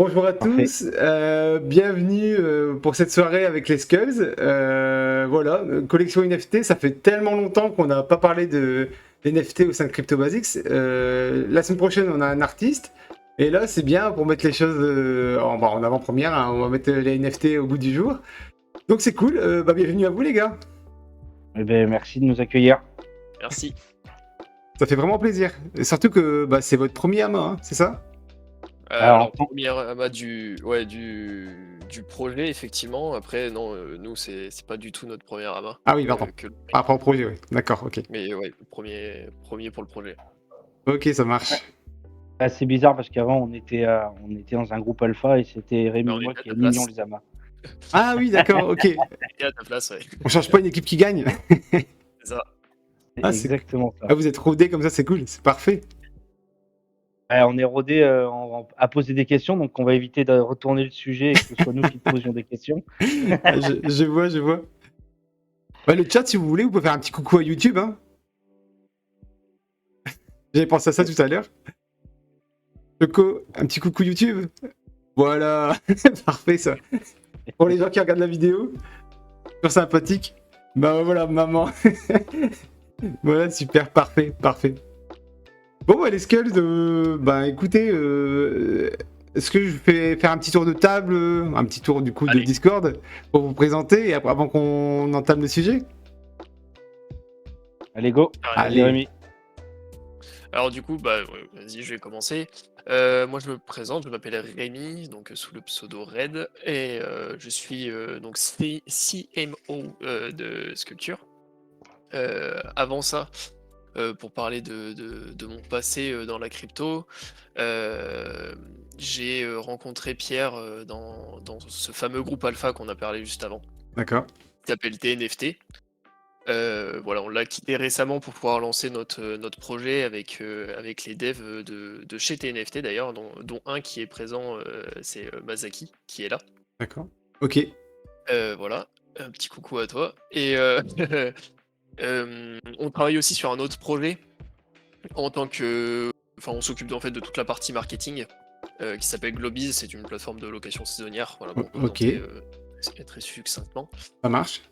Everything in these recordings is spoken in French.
Bonjour à Parfait. tous, bienvenue pour cette soirée avec les Skulls. Voilà, collection NFT, ça fait tellement longtemps qu'on n'a pas parlé de d'NFT au sein de Crypto Basics. La semaine prochaine, on a un artiste. Et là, c'est bien pour mettre les choses en avant-première, hein, on va mettre les NFT au bout du jour. Donc c'est cool, bienvenue à vous les gars. Eh ben, merci de nous accueillir. Merci. Ça fait vraiment plaisir. Et surtout que c'est votre premier AMA, hein, c'est ça? Alors, Alors, première amas du projet, effectivement. Après, non, nous, c'est pas du tout notre premier amas. Ah oui, pardon. Que le Par rapport au projet, oui. D'accord, ok. Mais ouais, le premier pour le projet. Ok, ça marche. c'est bizarre parce qu'avant, on était dans un groupe alpha et c'était Mais Rémi on et moi était à qui ta animions place. les amas. Ah oui, d'accord, ok. On était à ta place, ouais. On change pas une équipe qui gagne. C'est ça. C'est Ah, exactement ça. ah, vous êtes rodés comme ça, c'est cool, c'est parfait. Ouais, on est rodé à poser des questions, donc on va éviter de retourner le sujet et que ce soit nous qui te posions des questions. Ah, je vois, je vois. Le chat, si vous voulez, vous pouvez faire un petit coucou à YouTube. Hein. J'avais pensé à ça tout à l'heure. Choco, un petit coucou YouTube. Voilà, parfait ça. Pour les gens qui regardent la vidéo, super sympathique. Bah voilà, maman. Voilà, super, parfait, parfait. Bon, les Skulls, écoutez, est-ce que je fais faire un petit tour de table, un petit tour du coup de Allez. Discord pour vous présenter et avant qu'on entame le sujet? Allez, go. Allez. Jérémy. Alors, du coup, ouais, vas-y, je vais commencer. Moi, je me présente, je m'appelle Rémi, donc sous le pseudo Red, et je suis donc CMO de Sculpture. Avant ça, pour parler de mon passé dans la crypto, j'ai rencontré Pierre dans ce fameux groupe alpha qu'on a parlé juste avant, D'accord. qui s'appelle TNFT. Voilà, on l'a quitté récemment pour pouvoir lancer notre projet avec les devs de chez TNFT d'ailleurs, dont un qui est présent, c'est Masaki, qui est là. D'accord. Ok. Voilà, un petit coucou à toi. Et on travaille aussi sur un autre projet en tant que. Enfin, on s'occupe en fait de toute la partie marketing qui s'appelle Globiz. C'est une plateforme de location saisonnière, voilà, pour Ok. présenter très succinctement, Ça marche.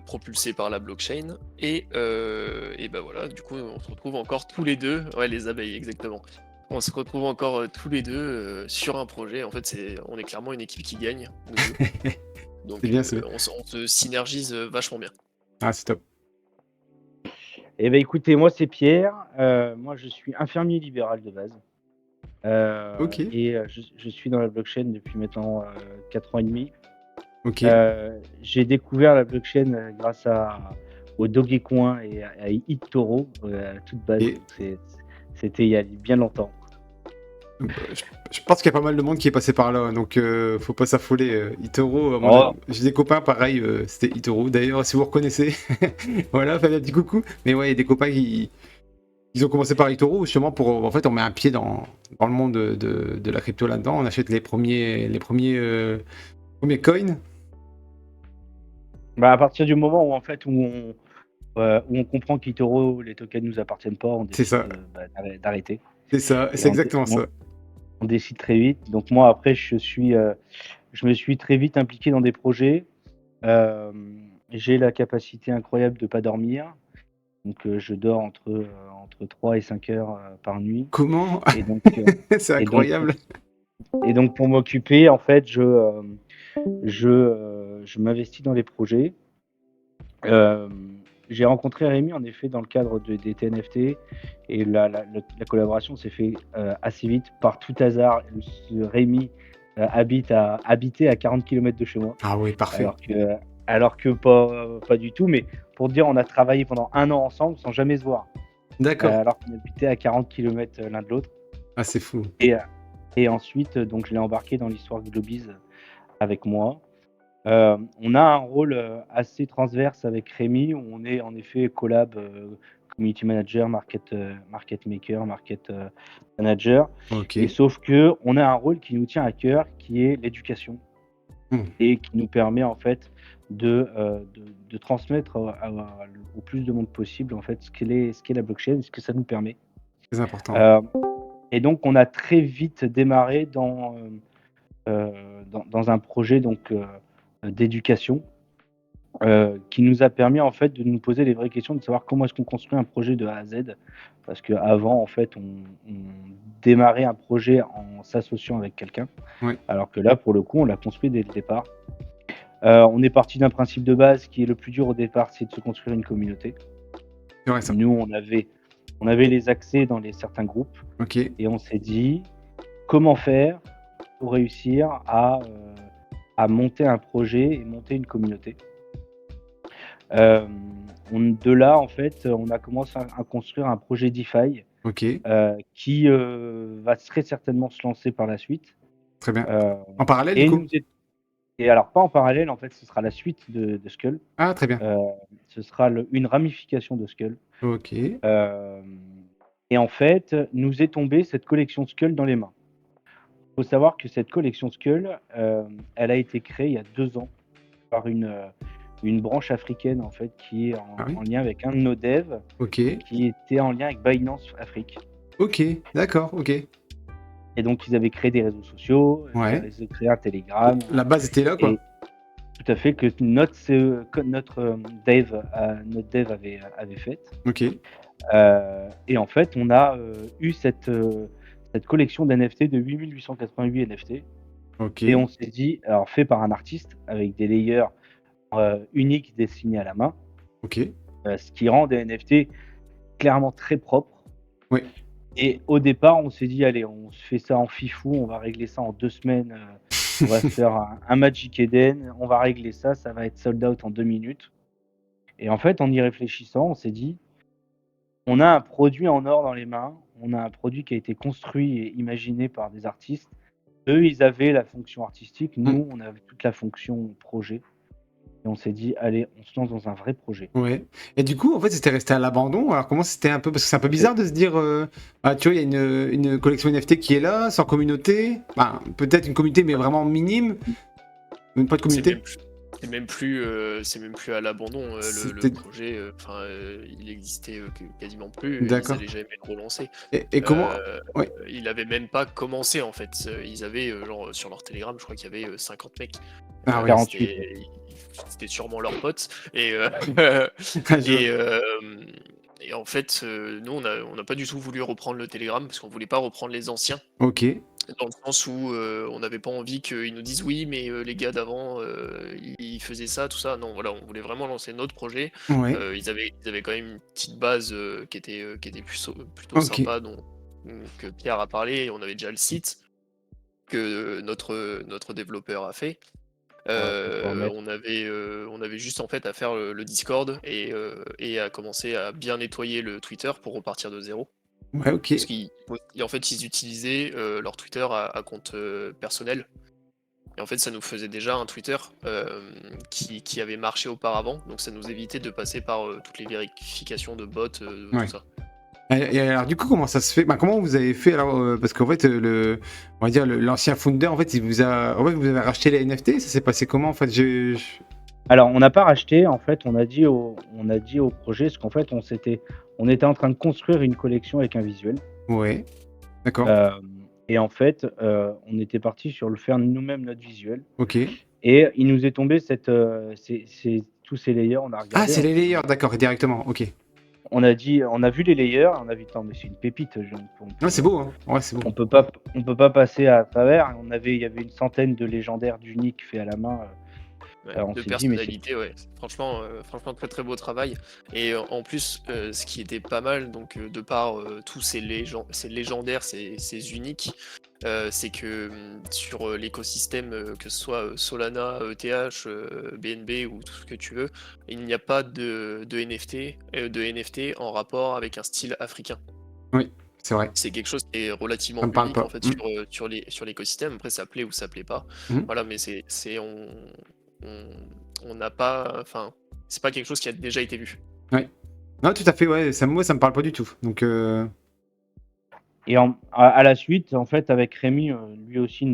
propulsé par la blockchain. Et bah voilà, du coup, on se retrouve encore tous les deux. Ouais, les abeilles, exactement. On se retrouve encore tous les deux sur un projet. En fait, on est clairement une équipe qui gagne, nous deux. C'est Donc, bien, c'est bien. on se synergise vachement bien. Ah, c'est top. Eh ben, écoutez, moi, c'est Pierre. Moi, je suis infirmier libéral de base. Ok. Je suis dans la blockchain depuis maintenant 4 ans et demi. Ok. J'ai découvert la blockchain grâce au Dogecoin et à eToro, à toute base. Et Donc c'était il y a bien longtemps. je pense qu'il y a pas mal de monde qui est passé par là, donc faut pas s'affoler. Itoro, à mon avis. Oh, J'ai des copains pareil, c'était Itoro. D'ailleurs, si vous reconnaissez, voilà, faites un petit coucou. Mais ouais, il y a des copains qui ils ont commencé par Itoro justement pour en fait on met un pied dans le monde de la crypto là-dedans. On achète les premiers coins. bah, à partir du moment où en fait où on comprend qu'eToro, les tokens nous appartiennent pas, on C'est décide ça, d'arrêter. c'est ça, Et c'est exactement ça. on décide très vite. Donc moi après je me suis très vite impliqué dans des projets. J'ai la capacité incroyable de pas dormir. Donc je dors entre 3 et 5 heures par nuit. Comment? Et donc, C'est et donc, incroyable. et donc pour m'occuper, en fait, je m'investis dans les projets. Euh, j'ai rencontré Rémi en effet dans le cadre des TNFT et la collaboration s'est fait assez vite par tout hasard. Rémi habitait à 40 km de chez moi, Ah oui, parfait. alors que pas du tout. Mais pour te dire, on a travaillé pendant 1 an ensemble sans jamais se voir, D'accord. alors qu'on habitait à 40 km l'un de l'autre. Ah, c'est fou. Et, euh, et ensuite, donc, je l'ai embarqué dans l'histoire de Globiz avec moi. On a un rôle assez transverse avec Rémi, où on est en effet collab, community manager, market maker, market manager. Ok. Et sauf que on a un rôle qui nous tient à cœur, qui est l'éducation, Hmm, et qui nous permet en fait de transmettre au plus de monde possible en fait ce qu'est la blockchain, ce que ça nous permet. très important. Euh, et donc on a très vite démarré dans un projet donc d'éducation qui nous a permis en fait de nous poser les vraies questions, de savoir comment est-ce qu'on construit un projet de A à Z. Parce qu'avant, en fait, on démarrait un projet en s'associant avec quelqu'un, Ouais. alors que là, pour le coup, on l'a construit dès le départ. On est parti d'un principe de base qui est le plus dur au départ, c'est de se construire une communauté. C'est vrai ça. Nous, on avait les accès dans certains groupes Ok. et on s'est dit comment faire pour réussir à monter un projet et monter une communauté. De là, en fait, on a commencé à construire un projet DeFi Ok. qui va très certainement se lancer par la suite. Très bien. Euh, En parallèle, du et, coup? nous est- et alors, pas en parallèle, en fait, ce sera la suite de Skull. Ah, très bien. Euh, Ce sera une ramification de Skull. Ok. Euh, et en fait, nous est tombée cette collection Skull dans les mains. Il faut savoir que cette collection Skull, elle a été créée il y a 2 ans par une branche africaine en fait qui est Ah oui? en lien avec un de nos devs Ok. qui était en lien avec Binance Afrique. Ok. D'accord. Ok. Et donc ils avaient créé des réseaux sociaux, Ouais. ils ont créé un Telegram La base était là, quoi. et tout à fait que notre dev avait fait. Ok. Et en fait, on a eu cette collection d'NFT de 8888 NFT. Ok. Et on s'est dit, alors fait par un artiste avec des layers uniques dessinés à la main, Ok. ce qui rend des NFT clairement très propres. Ouais. Et au départ, on s'est dit, allez, on se fait ça en fifou, on va régler ça en 2 semaines. On va se faire un Magic Eden, on va régler ça, ça va être sold out en 2 minutes. Et en fait, en y réfléchissant, on s'est dit, on a un produit en or dans les mains, on a un produit qui a été construit et imaginé par des artistes. Eux, ils avaient la fonction artistique, Mm. nous, on avait toute la fonction projet. Et on s'est dit, allez, on se lance dans un vrai projet. Ouais. Et du coup, en fait, c'était resté à l'abandon. Alors, comment c'était un peu. Parce que c'est un peu bizarre de se dire. Ah, tu vois, il y a une collection NFT qui est là, sans communauté. Bah, peut-être une communauté, mais vraiment minime. Même pas de C'est communauté. même plus, c'est même plus à l'abandon. Le C'était- projet, il existait quasiment plus. Ils D'accord. allaient jamais le relancer. Et comment. Ouais. Il avait même pas commencé en fait. Ils avaient genre sur leur Telegram, je crois qu'il y avait 50 mecs. Ah oui. 48. C'était sûrement leurs potes. Et Je vois. et, et en fait, nous on n'a pas du tout voulu reprendre le Telegram parce qu'on voulait pas reprendre les anciens. Ok. Dans le sens où on n'avait pas envie qu'ils nous disent oui, mais les gars d'avant, ils faisaient ça, tout ça. Non, voilà, on voulait vraiment lancer notre projet. Ouais. Ils avaient quand même une petite base qui était plutôt Ok. sympa, que Pierre a parlé. Et on avait déjà le site que notre développeur a fait. On avait juste en fait à faire le Discord et à commencer à bien nettoyer le Twitter pour repartir de zéro. Ouais, ok. Parce qu'en fait, ils utilisaient leur Twitter à compte personnel. Et en fait, ça nous faisait déjà un Twitter qui avait marché auparavant. Donc ça nous évitait de passer par toutes les vérifications de bots, Ouais. tout ça. Et alors, du coup, comment ça se fait? Bah, comment vous avez fait alors? Parce qu'en fait, on va dire l'ancien founder, en fait, en fait, vous avez racheté les NFT. Ça s'est passé comment en fait? Alors, on n'a pas racheté, en fait, on a dit au projet, parce qu'en fait, on était en train de construire une collection avec un visuel. Ouais. D'accord. Et en fait, on était parti sur le faire nous-mêmes notre visuel. Ok. Et il nous est tombé tous ces layers, on a Ah, regardé. c'est les layers, d'accord, directement. Ok. On a vu les layers, on a vu, attends, mais c'est une pépite. Ouais, c'est beau, hein. Ouais, c'est beau. On peut pas passer à travers. Il y avait une centaine de légendaires d'uniques faits à la main. Ouais, On de s'est dit, mais personnalité, ouais. Franchement, très très beau travail. Et en plus, ce qui était pas mal, donc de par tous ces légendaires, ces uniques, c'est que sur l'écosystème, que ce soit Solana, ETH, BNB ou tout ce que tu veux, il n'y a pas de NFT en rapport avec un style africain. Oui, c'est vrai. C'est quelque chose qui est relativement Ça me parle unique pas. en fait Mm. sur l'écosystème. Après, ça plaît ou ça plaît pas. Mm. Voilà, mais on on n'a pas, enfin, c'est pas quelque chose qui a déjà été vu. Ouais. Non, tout à fait, ouais. Moi, ça me parle pas du tout. Donc, Et à la suite, en fait, avec Rémi, lui aussi,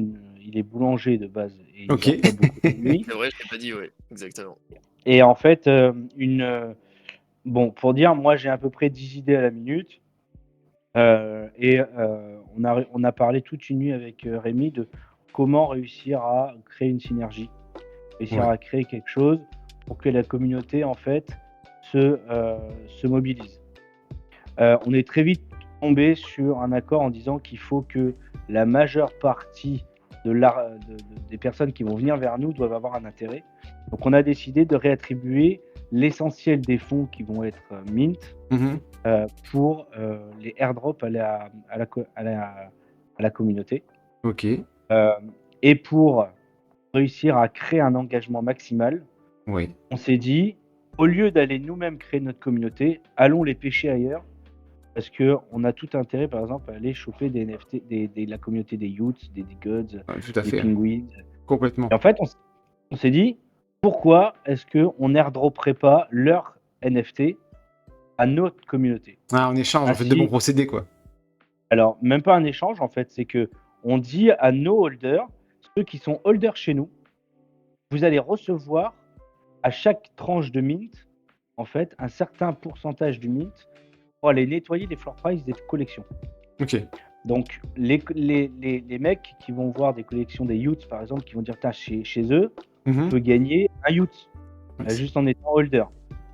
il est boulanger de base et il ok. vient pas beaucoup de nuit. C'est vrai, je l'ai pas dit, ouais, exactement. Et en fait, bon, pour dire, moi, j'ai à peu près 10 idées à la minute. On a parlé toute une nuit avec Rémi de comment réussir à créer une synergie, réussir Ouais. à créer quelque chose pour que la communauté en fait se mobilise. On est très vite tombé sur un accord en disant qu'il faut que la majeure partie des personnes qui vont venir vers nous doivent avoir un intérêt. Donc on a décidé de réattribuer l'essentiel des fonds qui vont être mint Mhm. pour les airdrops à la communauté. Ok. Euh, et pour réussir à créer un engagement maximal, Oui. on s'est dit, au lieu d'aller nous-mêmes créer notre communauté, allons les pêcher ailleurs. Parce qu'on a tout intérêt, par exemple, à aller choper des NFT, la communauté des Youths, des Gods, Ouais, tout à des fait. Penguins. Complètement. Et en fait, on s'est dit, pourquoi est-ce qu'on airdropperait pas leur NFT à notre communauté? Ah, en échange, en fait, de bons Ainsi, procédés, quoi. alors, même pas un échange, en fait, c'est que on dit à nos holders, ceux qui sont holders chez nous, vous allez recevoir à chaque tranche de mint, en fait, un certain pourcentage du mint pour aller nettoyer les floor price des collections. Ok. Donc, les mecs qui vont voir des collections des Youths, par exemple, qui vont dire, chez eux, on Mhm. peut gagner un Youth, Ouais, c'est- juste en étant holder.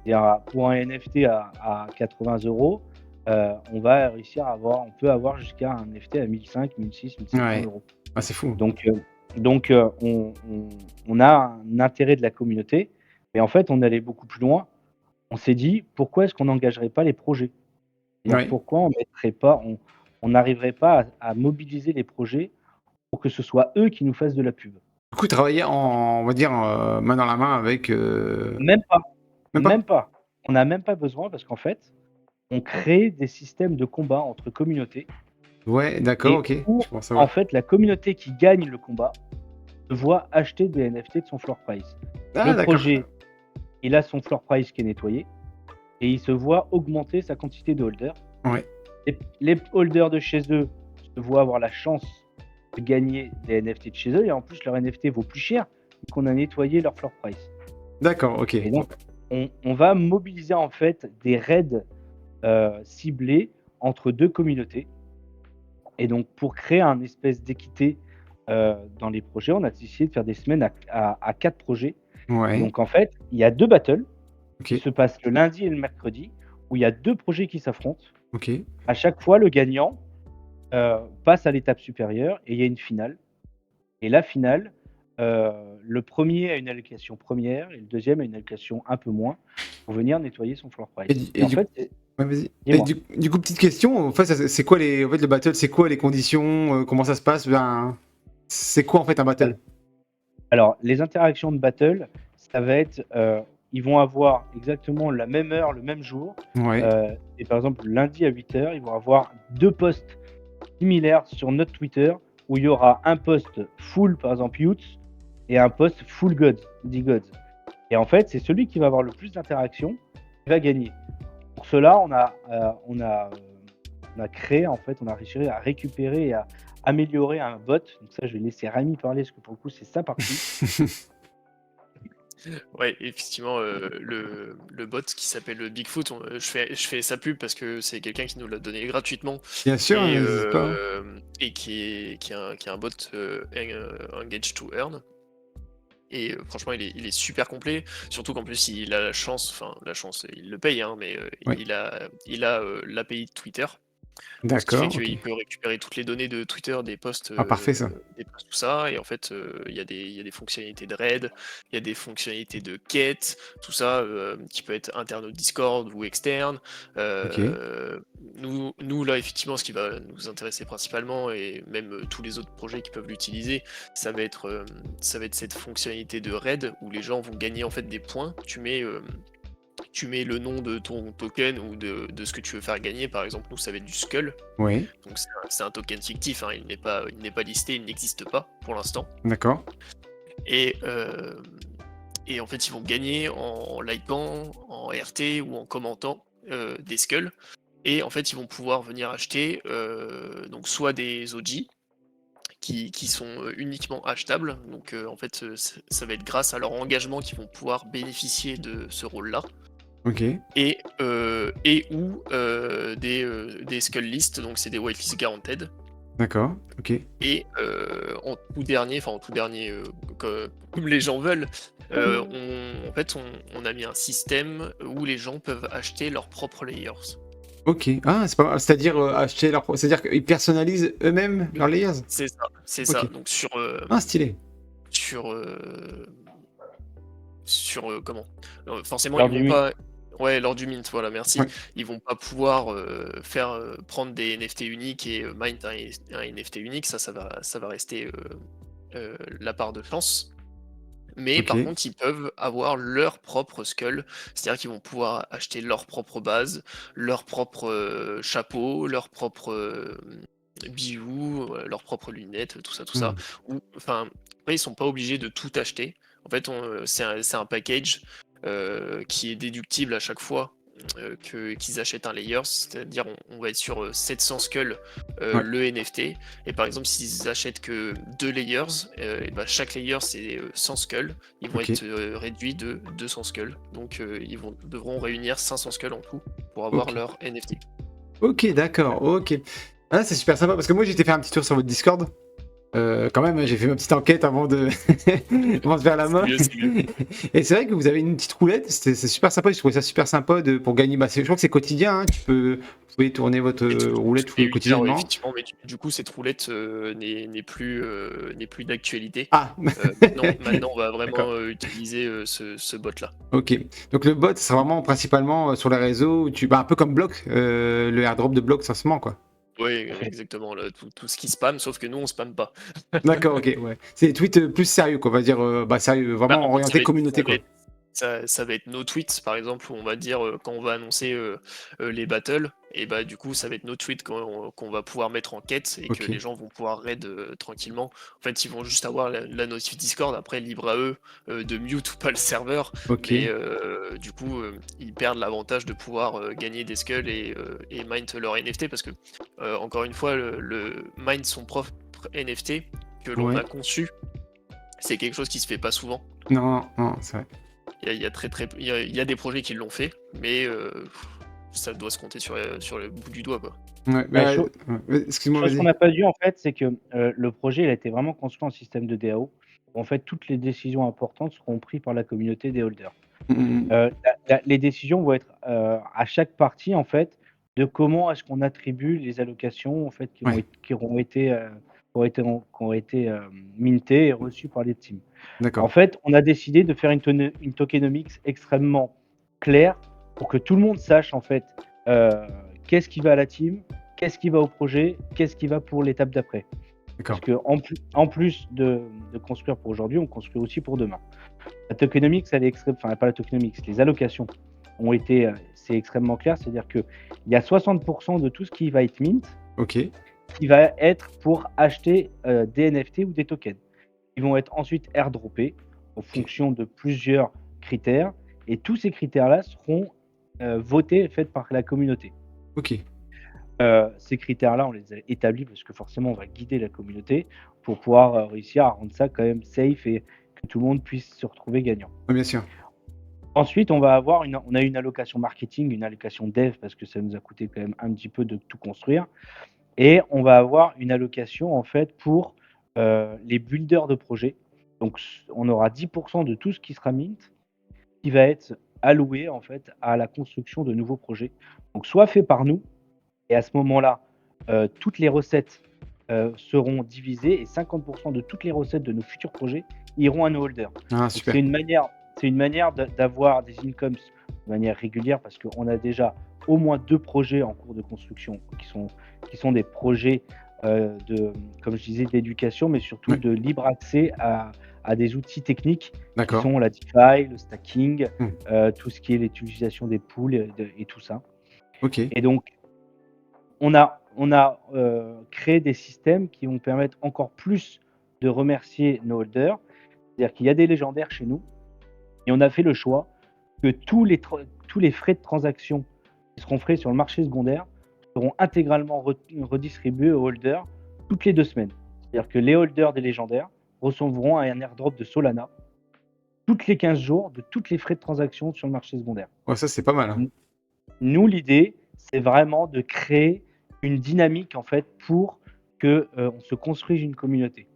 C'est-à-dire, pour un NFT à 80 euros, on peut avoir jusqu'à un NFT à 1500, 1600, 1700 ouais. euros. Ah, c'est fou. Donc, on a un intérêt de la communauté. Et en fait, on allait beaucoup plus loin. On s'est dit, pourquoi est-ce qu'on n'engagerait pas les projets? C'est-à-dire, Ouais. pourquoi on n'arriverait pas à mobiliser les projets pour que ce soit eux qui nous fassent de la pub? Du coup, travailler on va dire, main dans la main avec. Même pas, Même pas? même pas. On n'a même pas besoin parce qu'en fait, on crée des systèmes de combat entre communautés Ouais, d'accord, et ok. où, Je pense en savoir. fait, la communauté qui gagne le combat se voit acheter des NFT de son floor price. Ah, Le d'accord. projet, il a son floor price qui est nettoyé et il se voit augmenter sa quantité de holders. Ouais. Les holders de chez eux se voient avoir la chance de gagner des NFT de chez eux et en plus leur NFT vaut plus cher vu qu'on a nettoyé leur floor price. D'accord, ok. Et donc on va mobiliser en fait des raids ciblés entre deux communautés. Et donc pour créer un espèce d'équité dans les projets, on a décidé de faire des semaines à 4 projets. Et Ouais. donc en fait, il y a 2 battles qui Ok. se passent le lundi et le mercredi où il y a 2 projets qui s'affrontent. Ok. À chaque fois, le gagnant passe à l'étape supérieure et il y a une finale. Et la finale, le premier a une allocation première et le deuxième a une allocation un peu moins pour venir nettoyer son floor Et, price. du- Et et en du, fait, ouais, vas-y. Et dis-moi. du coup, petite question. En fait, c'est quoi les, en fait, le battle, c'est quoi les conditions, comment ça se passe? Ben, c'est quoi en fait un battle? Alors, les interactions de battle, ça va être, ils vont avoir exactement la même heure, le même jour. Ouais. Et par exemple, lundi à 8h, ils vont avoir 2 posts similaires sur notre Twitter où il y aura un post full, par exemple, Youths et un post full Gods, dit Gods. Et en fait, c'est celui qui va avoir le plus d'interactions qui va gagner. Pour cela, on a créé, en fait, on a réussi à récupérer et à améliorer un bot. Donc ça, je vais laisser Rami parler parce que pour le coup, c'est sa partie. Ouais, effectivement, le bot qui s'appelle Bigfoot, je fais sa pub parce que c'est quelqu'un qui nous l'a donné gratuitement Bien sûr, et, n'hésite pas. et qui est un bot Engage to Earn. Et franchement, il est super complet, surtout qu'en plus, il a la chance, enfin, la chance, il le paye, hein, mais Ouais. il a l'API de Twitter. Ce qui fait D'accord, ok. qu'il peut récupérer toutes les données de Twitter, Ah, parfait ça. des posts, tout ça. Et en fait, il y a des fonctionnalités de raid, il y a des fonctionnalités de quête, tout ça, qui peut être interne au Discord ou externe. Ok. Nous, là, effectivement, ce qui va nous intéresser principalement, et même tous les autres projets qui peuvent l'utiliser, ça va être cette fonctionnalité de raid où les gens vont gagner en fait des points. Tu mets le nom de ton token ou de ce que tu veux faire gagner. Par exemple, nous, ça va être du Skull. Ouais. Donc c'est un token fictif, hein, il n'est pas listé, il n'existe pas pour l'instant. D'accord. Et, et en fait, ils vont gagner en likant, en RT ou en commentant des skulls. Et en fait, ils vont pouvoir venir acheter donc soit des OG qui sont uniquement achetables. Donc en fait, ça va être grâce à leur engagement qu'ils vont pouvoir bénéficier de ce rôle-là. Ok. Et ou des skull lists, donc c'est des whitelist guaranteed. D'accord, ok. Et en tout dernier, comme les gens veulent, en fait, on a mis un système où les gens peuvent acheter leurs propres layers. Ok. Ah, c'est pas mal. C'est-à-dire acheter leur. C'est-à-dire qu'ils personnalisent eux-mêmes leurs layers. C'est ça, c'est Ok. ça. Donc Ah, stylé. sur, comment? Forcément, Lors ils du vont mint. pas. Ouais, lors du mint, voilà, merci. Ouais. Ils vont pas pouvoir prendre des NFT uniques et mint un NFT unique. Ça va rester la part de chance. Mais Ok. par contre, ils peuvent avoir leur propre skull, c'est-à-dire qu'ils vont pouvoir acheter leur propre base, leur propre chapeau, leur propre bijoux, leurs propres lunettes, tout ça, tout ça. Hmm. Enfin, après, ils sont pas obligés de tout acheter. En fait, c'est un package qui est déductible à chaque fois qu'ils achètent un layer, c'est-à-dire on va être sur 700 skulls Ouais. le NFT, et par exemple s'ils achètent que 2 layers, et ben, chaque layer c'est 100 skulls, ils vont Ok. être réduits de 200 skulls, donc devront réunir 500 skulls en tout pour avoir Ok. leur NFT. Ok, d'accord. Ok. Ah, c'est super sympa parce que moi j'étais faire un petit tour sur votre Discord. Quand même, j'ai fait ma petite enquête avant de, avant de faire la C'est main. mieux, c'est mieux. Et c'est vrai que vous avez une petite roulette, c'est super sympa. Je trouvais ça super sympa pour gagner. Bah, je crois que c'est quotidien. Hein. Vous pouvez tourner votre Et roulette toutes les 8 heures, ouais, quotidiennement. effectivement, mais du coup, cette roulette n'est plus d'actualité. Ah, Maintenant, on va vraiment d'accord. utiliser ce bot-là. Ok. Donc le bot, c'est vraiment principalement sur les réseaux où bah, un peu comme Block, le airdrop de Block en ce moment, quoi. Oui, Fait. exactement, là, tout ce qui spam, sauf que nous, on spamme pas. D'accord, ok, ouais. C'est des tweets plus sérieux, quoi. On va dire, bah, sérieux, Bah, vraiment en fait, orienté communauté, quoi. ça va être nos tweets, par exemple, où on va dire quand on va annoncer les battles, et bah du coup, ça va être nos tweets qu'on va pouvoir mettre en quête et que Ok, les gens vont pouvoir raid tranquillement. En fait, ils vont juste avoir la notif Discord, après, libre à eux de mute ou pas le serveur, ok. mais du coup, ils perdent l'avantage de pouvoir gagner des skulls et mint leur NFT parce que, encore une fois, le mint son propre NFT que l'on Ouais. a conçu, c'est quelque chose qui se fait pas souvent. Non, non, non, c'est vrai. Il y a des projets qui l'ont fait, mais ça doit se compter sur le bout du doigt, quoi. Ouais, Bah, bah, excuse-moi, chose qu'on vas-y. n'a pas dit en fait, c'est que le projet il a été vraiment construit en système de DAO. En fait, toutes les décisions importantes seront prises par la communauté des holders. Mm. Les décisions vont être à chaque partie en fait de comment est-ce qu'on attribue les allocations en fait Ouais, qui ont été mintées et reçues par les teams. En d'accord. fait, on a décidé de faire une tokenomics extrêmement claire pour que tout le monde sache en fait euh, qu'est-ce qui va à la team, qu'est-ce qui va au projet, qu'est-ce qui va pour l'étape d'après. Parce D'accord. que en plus de construire pour aujourd'hui, on construit aussi pour demain. La tokenomics, elle est enfin pas la tokenomics, les allocations ont été, c'est extrêmement clair, c'est-à-dire que il y a 60% de tout ce qui va être mint Ok, qui va être pour acheter des NFT ou des tokens. Ils vont être ensuite airdroppés en ok, fonction de plusieurs critères et tous ces critères-là seront votés et faits par la communauté. ok. Ces critères-là, on les a établis parce que forcément, on va guider la communauté pour pouvoir réussir à rendre ça quand même safe et que tout le monde puisse se retrouver gagnant. Ouais, bien sûr. Ensuite, on a une allocation marketing, une allocation dev parce que ça nous a coûté quand même un petit peu de tout construire. Et on va avoir une allocation en fait pour les builders de projets. Donc, on aura 10% de tout ce qui sera mint qui va être alloué en fait à la construction de nouveaux projets. Donc, soit fait par nous, et à ce moment-là, toutes les recettes seront divisées et 50% de toutes les recettes de nos futurs projets iront à nos holders. Ah, Donc, super. c'est une manière d'avoir des incomes de manière régulière parce qu'on a déjà au moins 2 projets en cours de construction qui sont des projets comme je disais, d'éducation, mais surtout Ouais, de libre accès à des outils techniques qui d'accord. sont la DeFi, le stacking, Hmm. tout ce qui est l'utilisation des pools et tout ça. Ok, Et donc, on a créé des systèmes qui vont permettre encore plus de remercier nos holders. C'est-à-dire qu'il y a des légendaires chez nous et on a fait le choix que tous les frais de transaction qui seront faits sur le marché secondaire seront intégralement redistribués aux holders toutes les 2 semaines. C'est-à-dire que les holders des légendaires recevront un airdrop de Solana toutes les 15 jours de toutes les frais de transaction sur le marché secondaire. ouais, ça c'est pas mal. Hein. Nous, l'idée, c'est vraiment de créer une dynamique en fait pour on se construise une communauté.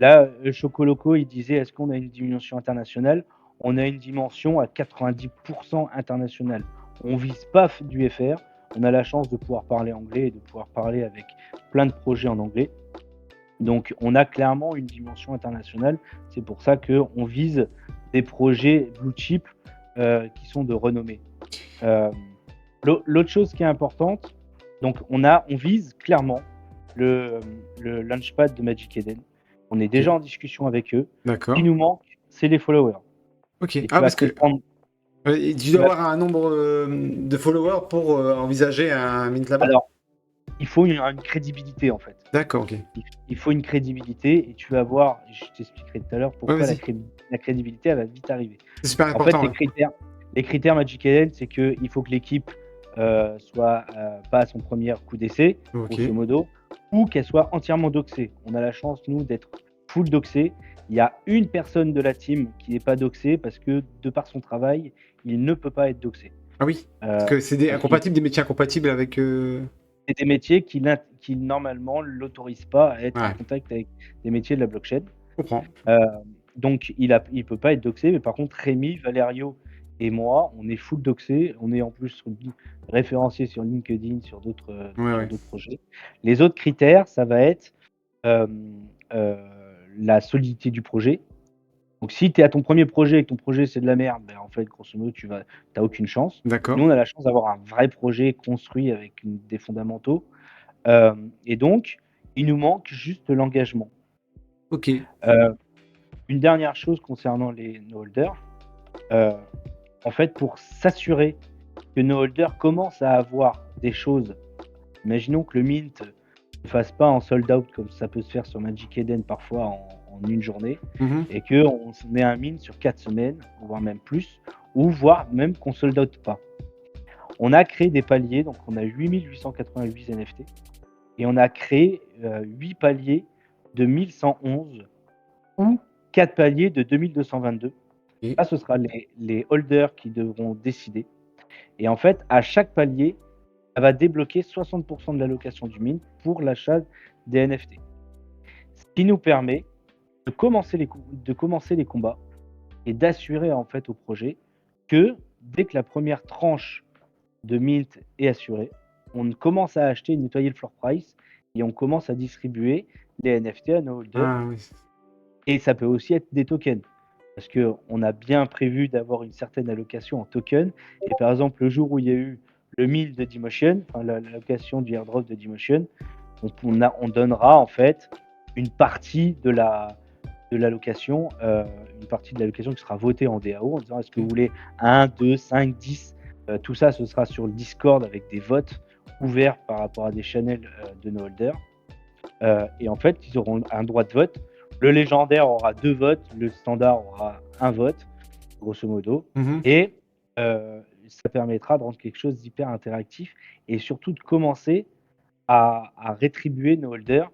Là, Chocoloco, il disait: «Est-ce qu'on a une dimension internationale?» On a une dimension à 90% internationale. On vise pas du FR. On a la chance de pouvoir parler anglais et de pouvoir parler avec plein de projets en anglais. Donc on a clairement une dimension internationale. C'est pour ça qu'on vise des projets blue chip, qui sont de renommée. Hem, l'autre chose qui est importante, donc on vise clairement le Launchpad de Magic Eden. On est déjà en discussion avec eux. Ce D'accord. qui nous manque, c'est les followers. Ok. Et tu Ah, vas parce que comprendre. tu dois avoir un nombre de followers pour envisager un mint là-bas. Alors, il faut une crédibilité en fait. D'accord, ok. Il faut une crédibilité et tu vas voir, je t'expliquerai tout à l'heure pourquoi vas-y. la crédibilité, elle va vite arriver. C'est super En fait, important. les critères Magic Eden, c'est qu'il faut que l'équipe soit pas à son premier coup d'essai, Ok. grosso modo, ou qu'elle soit entièrement doxée. On a la chance, nous, d'être full doxé. Il y a une personne de la team qui n'est pas doxée parce que, de par son travail, il ne peut pas être doxé. Ah oui. Parce que c'est donc, des métiers incompatibles avec. c'est des métiers qui normalement l'autorisent pas à être en Ouais. contact avec des métiers de la blockchain. Je comprends. Donc il peut pas être doxé, mais par contre Rémi, Valerio et moi, on est full doxé. On est en plus référencé sur LinkedIn, sur d'autres projets. Les autres critères, ça va être la solidité du projet. Donc si tu es à ton premier projet et que ton projet c'est de la merde, ben, en fait, grosso modo, t'as aucune chance. D'accord. Nous, on a la chance d'avoir un vrai projet construit avec des fondamentaux. Et donc, il nous manque juste l'engagement. Ok. Une dernière chose concernant nos holders, en fait, pour s'assurer que nos holders commencent à avoir des choses, imaginons que le mint ne fasse pas en sold out comme ça peut se faire sur Magic Eden parfois en une journée, Mhm. et qu'on ait un mint sur 4 semaines, voire même plus, ou voire même qu'on sold out pas. On a créé des paliers, donc on a 8888 NFT, et on a créé 8 paliers de 1111 ou 4 paliers de 2222. Ok. Ça, ce sera les holders qui devront décider. Et en fait, à chaque palier, ça va débloquer 60% de l'allocation du mint pour l'achat des NFT. Ce qui nous permet de commencer les combats et d'assurer en fait au projet que dès que la première tranche de mint est assurée, on commence à acheter et nettoyer le floor price et on commence à distribuer les NFT à nos holders. Ah oui. Et ça peut aussi être des tokens. Parce qu'on a bien prévu d'avoir une certaine allocation en tokens. Et par exemple, le jour où il y a eu le 1000 de Dmotion, enfin l'allocation du airdrop de Dmotion, on donnera en fait une partie de l'allocation, une partie de l'allocation qui sera votée en DAO en disant est-ce que vous voulez 1, 2, 5, 10. Tout ça, ce sera sur le Discord avec des votes ouverts par rapport à des channels de nos holders. Et en fait, ils auront un droit de vote. Le légendaire aura 2 votes, le standard aura 1 vote, grosso modo. Mhm. Et ça permettra de rendre quelque chose d'hyper interactif et surtout de commencer à rétribuer nos holders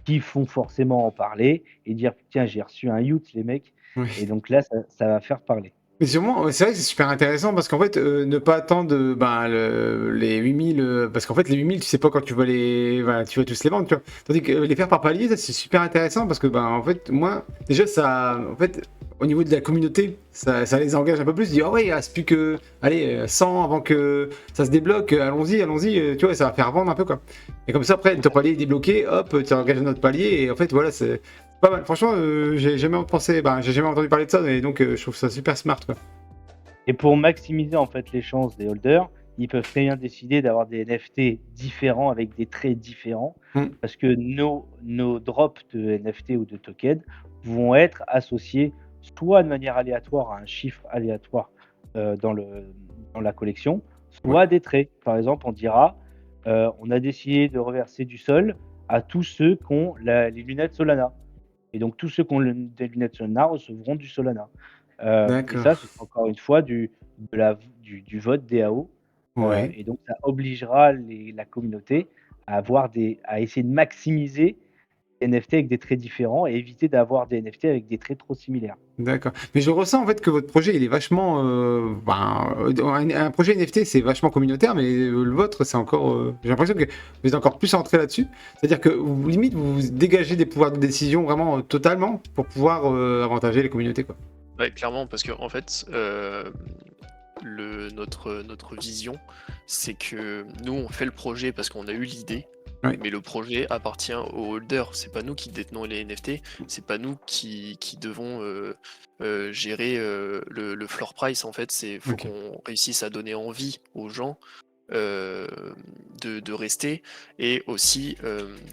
qui font forcément en parler et dire tiens, j'ai reçu un youth, les mecs. Ouais. Et donc là, ça va faire parler. Mais sûrement, c'est vrai que c'est super intéressant parce qu'en fait, ne pas attendre les 8000, parce qu'en fait, les 8000, tu sais pas quand tu vas tu vas tous les vendre, tu vois. Tandis que les faire par palier, ça c'est super intéressant parce que, en fait, moi, déjà, ça, en fait, au niveau de la communauté, ça les engage un peu plus. Ils disent, ah ouais, il reste plus que, allez, 100 avant que ça se débloque, allons-y, tu vois, ça va faire vendre un peu, quoi. Et comme ça, après, ton palier est débloqué, hop, tu engages un autre palier et en fait, voilà, c'est pas mal. Franchement, j'ai jamais entendu parler de ça et donc je trouve ça super smart, quoi. Et pour maximiser en fait les chances des holders, ils peuvent très bien décider d'avoir des NFT différents avec des traits différents Mm. parce que nos drops de NFT ou de tokens vont être associés soit de manière aléatoire à un chiffre aléatoire dans la collection, soit à des traits. Par exemple, on dira on a décidé de reverser du sol à tous ceux qui ont les lunettes Solana. Et donc tous ceux qui ont des lunettes Solana recevront du Solana. Et D'accord. ça, c'est encore une fois du vote DAO. Ouais. Et donc ça obligera la communauté à essayer de maximiser NFT avec des traits différents et éviter d'avoir des NFT avec des traits trop similaires. D'accord. Mais je ressens en fait que votre projet, il est vachement. Un projet NFT, c'est vachement communautaire, mais le vôtre, c'est encore. J'ai l'impression que vous êtes encore plus centré là-dessus. C'est-à-dire que vous, limite, vous dégagez des pouvoirs de décision vraiment totalement pour pouvoir avantager les communautés, quoi. Ouais, clairement, parce que en fait, notre vision, c'est que nous, on fait le projet parce qu'on a eu l'idée, Ouais. mais le projet appartient aux holders. C'est pas nous qui détenons les NFT, c'est pas nous qui devons gérer le floor price. En fait, faut Ok. qu'on réussisse à donner envie aux gens euh, de rester et aussi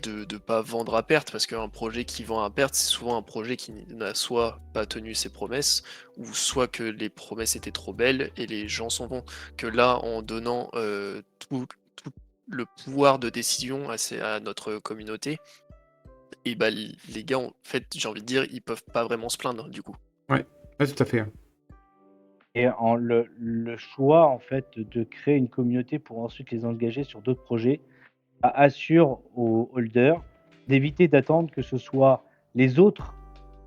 de ne pas vendre à perte, parce qu'un projet qui vend à perte, c'est souvent un projet qui n'a soit pas tenu ses promesses, ou soit que les promesses étaient trop belles et les gens s'en vont. Que là, en donnant tout le pouvoir de décision à notre communauté, et bah, les gars, en fait, j'ai envie de dire, ils peuvent pas vraiment se plaindre du coup. Ouais, tout à fait. Et le choix, en fait, de créer une communauté pour ensuite les engager sur d'autres projets, assure aux holders d'éviter d'attendre que ce soit les autres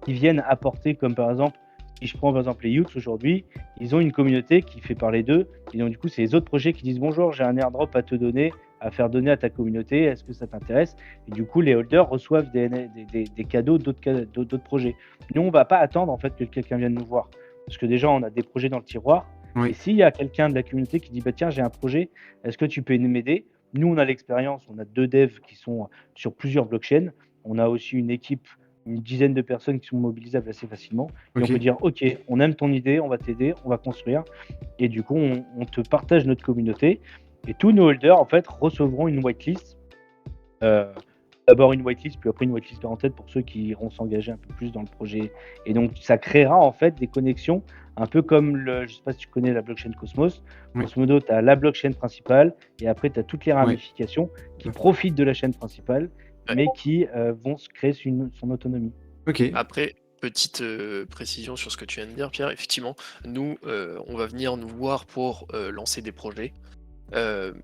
qui viennent apporter, comme par exemple, si je prends par exemple les Youths aujourd'hui, ils ont une communauté qui fait parler d'eux, et donc du coup, c'est les autres projets qui disent bonjour, j'ai un airdrop à te donner, à faire donner à ta communauté, est-ce que ça t'intéresse? Et du coup, les holders reçoivent des cadeaux d'autres projets. Nous, on va pas attendre en fait que quelqu'un vienne nous voir, parce que déjà, on a des projets dans le tiroir, Oui. et s'il y a quelqu'un de la communauté qui dit bah tiens, j'ai un projet, est-ce que tu peux m'aider? Nous, on a l'expérience, on a 2 devs qui sont sur plusieurs blockchains. On a aussi une équipe, une dizaine de personnes qui sont mobilisables assez facilement. Et on Ok. peut dire, OK, on aime ton idée, on va t'aider, on va construire. Et du coup, on te partage notre communauté. Et tous nos holders, en fait, recevront une whitelist. Euh, D'abord une whitelist, puis après une whitelist en tête pour ceux qui iront s'engager un peu plus dans le projet. Et donc, ça créera en fait des connexions, un peu comme je ne sais pas si tu connais la blockchain Cosmos. Oui. Grosso modo, tu as la blockchain principale et après, tu as toutes les Ouais. ramifications qui Ouais. profitent de la chaîne principale, Ouais. mais qui vont se créer son autonomie. Ok. Après, petite précision sur ce que tu viens de dire, Pierre, effectivement, nous, on va venir nous voir pour lancer des projets.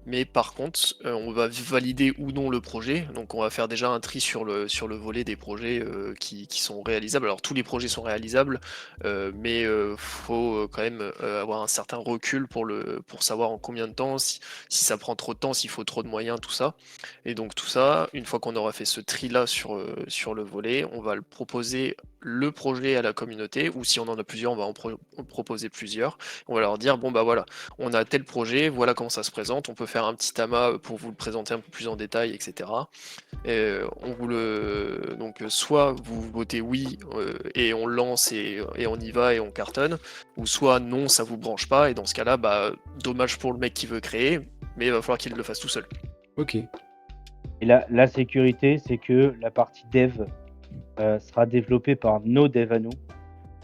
Mais par contre, on va valider ou non le projet. Donc on va faire déjà un tri sur le volet des projets qui sont réalisables. Alors tous les projets sont réalisables, mais faut quand même avoir un certain recul pour savoir en combien de temps, si ça prend trop de temps, s'il faut trop de moyens, tout ça. Et donc tout ça, une fois qu'on aura fait ce tri-là sur le volet, on va le proposer le projet à la communauté, ou si on en a plusieurs, on va en proposer plusieurs. On va leur dire, bon bah voilà, on a tel projet, voilà comment ça se présente, on peut faire un petit amas pour vous le présenter un peu plus en détail, etc. On vous donc soit vous votez oui et on le lance et on y va et on cartonne, ou soit non, ça vous branche pas, et dans ce cas-là, bah dommage pour le mec qui veut créer, mais il va falloir qu'il le fasse tout seul. Ok. Et la sécurité, c'est que la partie dev sera développée par nos devs à nous.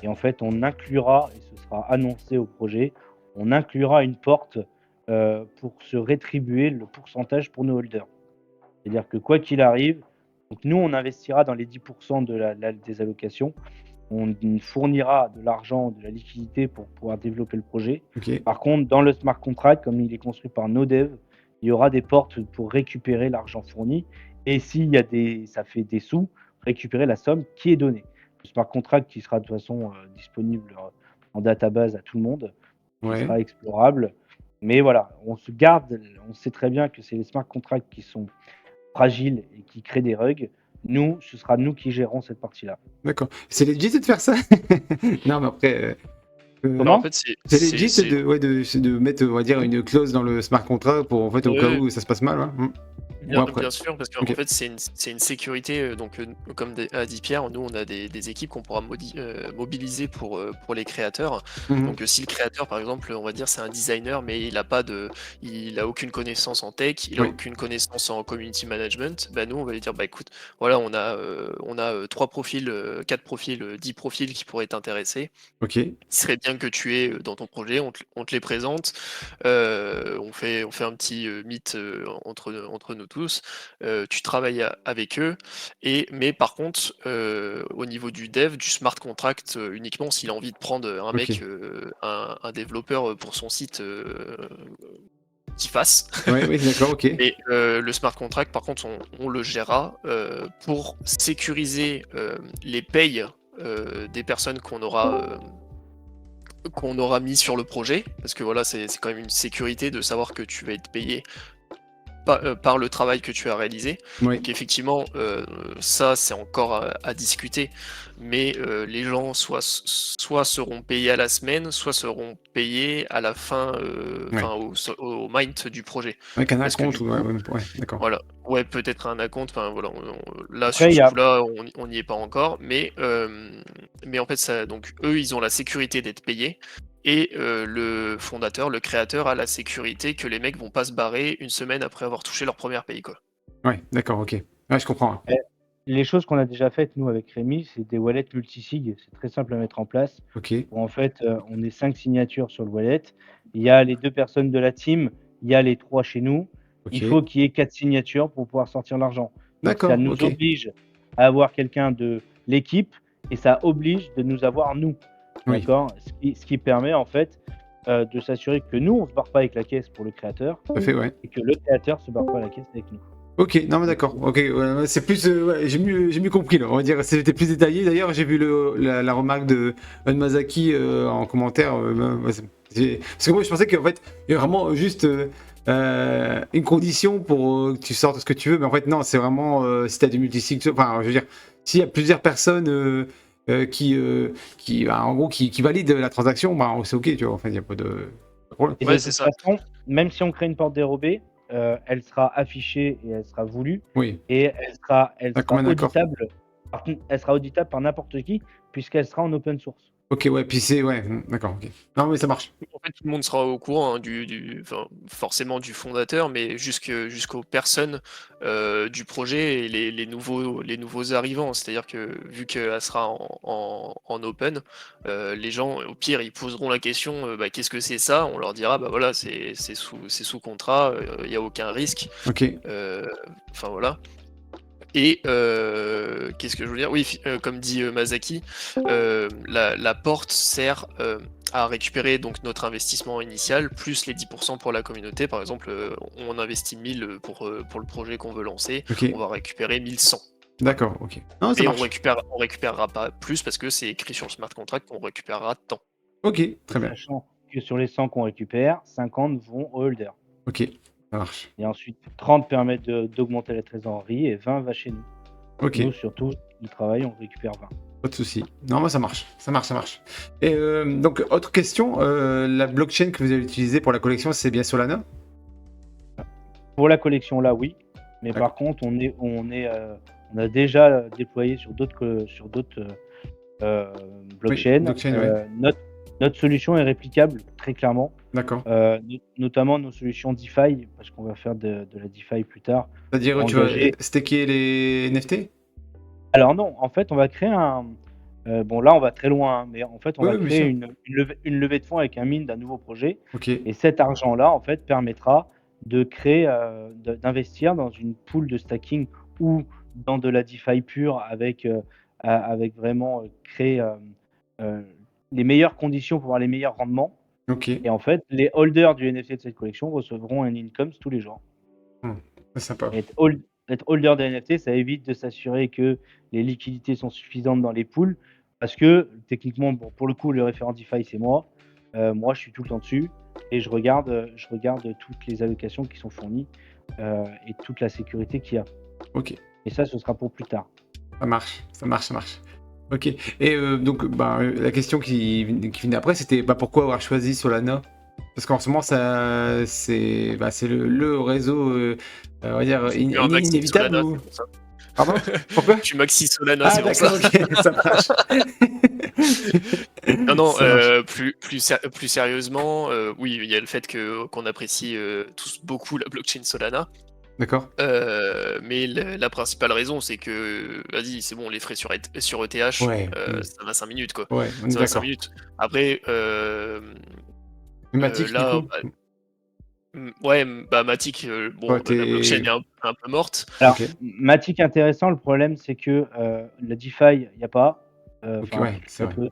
Et en fait, on inclura, et ce sera annoncé au projet, on inclura une porte pour se rétribuer le pourcentage pour nos holders. C'est-à-dire que quoi qu'il arrive, donc nous, on investira dans les 10% des allocations. On fournira de l'argent, de la liquidité pour pouvoir développer le projet. Ok. Par contre, dans le smart contract, comme il est construit par nos devs, il y aura des portes pour récupérer l'argent fourni. Et s'il y a ça fait des sous, récupérer la somme qui est donnée. Le smart contract qui sera de toute façon disponible en database à tout le monde, qui Ouais. sera explorable. Mais voilà, on se garde, on sait très bien que c'est les smart contracts qui sont fragiles et qui créent des rugs. Nous, ce sera nous qui gérons cette partie-là. D'accord. C'est legit de faire ça? Non, mais après. Alors, en Comment? fait, C'est legit de mettre, on va dire, une clause dans le smart contract pour, en fait, au cas Ouais, où ça se passe mal. Ouais. bien, Bon, après. bien sûr, parce qu'en Ok. fait, c'est une sécurité. Donc, comme a dit Pierre, nous, on a des équipes qu'on pourra mobiliser pour les créateurs. Mhm. Donc, si le créateur, par exemple, on va dire, c'est un designer, mais il a aucune connaissance en tech, il a Ouais. aucune connaissance en community management, bah, nous, on va lui dire, bah, écoute, voilà, on a 3 profils, 4 profils, 10 profils qui pourraient t'intéresser. Ok. Il serait bien que tu aies dans ton projet, on te les présente, on fait un petit meet entre nous tous, tu travailles avec eux, mais par contre, au niveau du dev, du smart contract uniquement, s'il a envie de prendre un Ok. mec, un développeur pour son site qu'ils fassent. Ouais, oui, d'accord, ok. Et le smart contract, par contre, on le gérera pour sécuriser les payes des personnes qu'on aura mis sur le projet, parce que voilà, c'est quand même une sécurité de savoir que tu vas être payé par le travail que tu as réalisé. Oui, Donc effectivement, ça c'est encore à discuter, mais les gens soit seront payés à la semaine, soit seront payés à la fin, ouais. enfin au mint du projet. Avec un Parce que du acompte, coup, ouais, d'accord. voilà, ouais, peut-être un acompte, enfin voilà, là sur Après, il ce y a, coup-là, on n'y est pas encore, mais en fait, ça, donc eux, ils ont la sécurité d'être payés, et le fondateur, le créateur, a la sécurité que les mecs vont pas se barrer une semaine après avoir touché leur première paye, quoi. Ouais, d'accord, ok. Ouais, je comprends. eh, les choses qu'on a déjà faites, nous, avec Rémi, c'est des wallets multisig. C'est très simple à mettre en place. Ok, Où en fait, on est 5 signatures sur le wallet. Il y a les 2 personnes de la team, il y a les 3 chez nous. Il ok. faut qu'il y ait 4 signatures pour pouvoir sortir l'argent. Donc ça D'accord, nous ok. oblige à avoir quelqu'un de l'équipe et ça oblige de nous avoir nous, Oui, d'accord? Ce qui permet en fait, de s'assurer que nous, on se barre pas avec la caisse pour le créateur tout à fait, ouais. et que le créateur se barre pas la caisse avec nous. Ok, non mais d'accord. Ok, ouais, c'est plus, ouais, j'ai mieux compris là. On va dire, c'était plus détaillé. D'ailleurs, j'ai vu la remarque de Mazaki en commentaire. Parce que moi, je pensais qu'en fait, il y a vraiment juste une condition pour que tu sortes ce que tu veux, mais en fait, non, c'est vraiment si t'as du multisig. Enfin, je veux dire, s'il y a plusieurs personnes bah, en gros, qui valident la transaction, bah, c'est ok, tu vois. Enfin, il n'y a pas de problème. Et Ouais, de c'est toute ça. façon, même si on crée une porte dérobée, elle sera affichée et elle sera voulue Oui, et elle t'as sera combien d'accord? auditable par n'importe qui puisqu'elle sera en open source. Ok, ouais, puis c'est, ouais, d'accord, ok. Non, mais ça marche. En fait, tout le monde sera au courant hein, enfin, forcément du fondateur, mais jusqu'aux personnes du projet et les nouveaux arrivants. C'est-à-dire que vu qu'elle sera en open, les gens, au pire, ils poseront la question bah, qu'est-ce que c'est ça? On leur dira bah voilà, c'est sous contrat, il n'y a aucun risque. Ok, Enfin voilà. Et qu'est-ce que je veux dire? Oui, comme dit Masaki, la porte sert à récupérer donc notre investissement initial plus les 10% pour la communauté. Par exemple, on investit 1000 pour le projet qu'on veut lancer, ok. on va récupérer 1100. D'accord, ok. Non, ça Mais marche. on récupérera pas plus parce que c'est écrit sur le smart contract qu'on récupérera tant. Ok, Et très bien. sachant que sur les 100 qu'on récupère, 50 vont au holder. Ok, ça marche. Et ensuite 30 permettent d'augmenter la trésorerie et 20 va chez nous. Ok, Nous, surtout, du travail, on récupère 20. pas de souci. Non, moi ça marche. Ça marche, ça marche. Et donc, autre question, la blockchain que vous avez utilisée pour la collection, c'est bien Solana? Pour la collection là, oui. Mais D'accord. par contre, on a déjà déployé sur d'autres Oui, blockchains. blockchain, ouais. Notre solution est réplicable, très clairement. D'accord. Notamment nos solutions DeFi, parce qu'on va faire de la DeFi plus tard, C'est-à-dire, pour tu vas engager. staker les NFT? Alors non, en fait, on va créer bon là, on va très loin, hein, mais en fait, on Oui, va oui, bien créer sûr. une levée de fonds avec un mine d'un nouveau projet Ok, et cet argent-là, en fait, permettra de créer, d'investir dans une pool de stacking ou dans de la DeFi pure avec vraiment, créer, les meilleures conditions pour avoir les meilleurs rendements ok. et en fait, les holders du NFT de cette collection recevront un income tous les jours. Hmm, c'est sympa. Et être holder des NFT, ça évite de s'assurer que les liquidités sont suffisantes dans les pools parce que techniquement, bon, pour le coup, le référent DeFi, c'est moi. Moi, je suis tout le temps dessus et je regarde toutes les allocations qui sont fournies, et toute la sécurité qu'il y a. Ok, Et ça, ce sera pour plus tard. ça marche, ça marche, ça marche. Ok. Et donc, bah, la question qui venait après, c'était bah, pourquoi avoir choisi Solana? Parce qu'en ce moment, c'est le réseau, on va dire, Je suis un maxi inévitable Solana, ou... c'est pour ça. Pardon? Pourquoi? Je suis maxi Solana, Ah, c'est pour ça. d'accord, ok, ça marche. Non, non, Ça marche. plus sérieusement, oui, il y a le fait qu'on apprécie tous beaucoup la blockchain Solana. D'accord. Mais la principale raison, c'est que, vas-y, c'est bon, les frais sur ETH, Ouais, ça va 5 minutes, quoi. ouais, on est Ça va 5 d'accord. minutes. Après, Matic, du là, coup? bah, ouais, bah, Matic, bon, Ouais, la blockchain est t'es... un peu morte. Alors, Ok. Matic intéressant, le problème, c'est que la DeFi, il n'y a pas. Ok, Enfin, ouais, c'est très vrai. peu,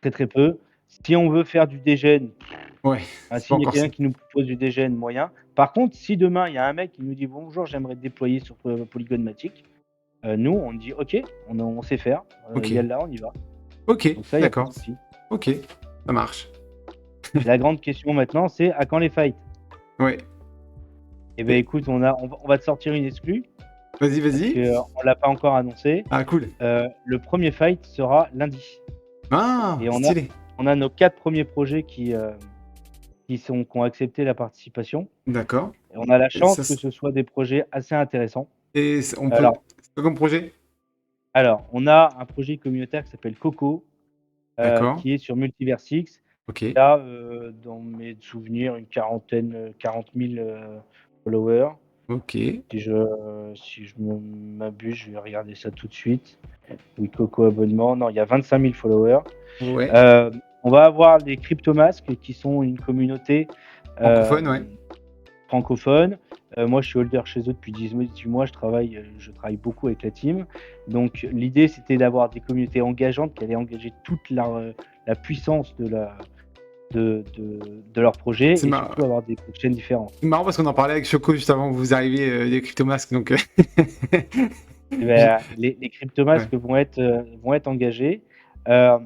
très très peu. Si on veut faire du dégène, Ouais, Ah, c'est pas s'il y a encore ça. quelqu'un qui nous propose du DGN moyen. Par contre, si demain il y a un mec qui nous dit: «Bonjour, j'aimerais déployer sur Polygon Matic», nous on dit: «OK, on sait faire, Ok, yallah, on y va». ok, Donc ça, il y a pas de d'accord. souci. Ok, ça marche. La grande question maintenant, c'est à quand les fights? Ouais. Eh ben Et- écoute, on va te sortir une exclue Vas-y, parce vas-y. qu'on l'a pas encore annoncé. Ah, cool. Le premier fight sera lundi Ah, et stylé. on a nos 4 premiers projets qui ont accepté la participation D'accord. et on a la Et ça, chance que ce soit des projets assez intéressants. on peut. Alors C'est quoi comme projet? on a un projet communautaire qui s'appelle Coco, D'accord. qui est sur Multiversix. Ok. Il a, dans mes souvenirs, une quarantaine, 40 000 followers. Ok. Si je m'abuse, je vais regarder ça tout de suite. Oui, Coco abonnement. Non, il y a 25 000 followers. Ouais. Euh, on va avoir les Cryptomasques qui sont une communauté euh, Francophone, ouais. francophone. Moi, je suis holder chez eux depuis 18 mois. Je travaille beaucoup avec la team. Donc, l'idée, c'était d'avoir des communautés engageantes qui allaient engager toute la puissance de leur projet C'est et mar- surtout avoir des blockchains différentes. c'est marrant parce qu'on en parlait avec Choco juste avant que vous arriviez des cryptomasques. Donc, Eh j'ai- ben, les ouais. cryptomasques vont être engagés. Euh,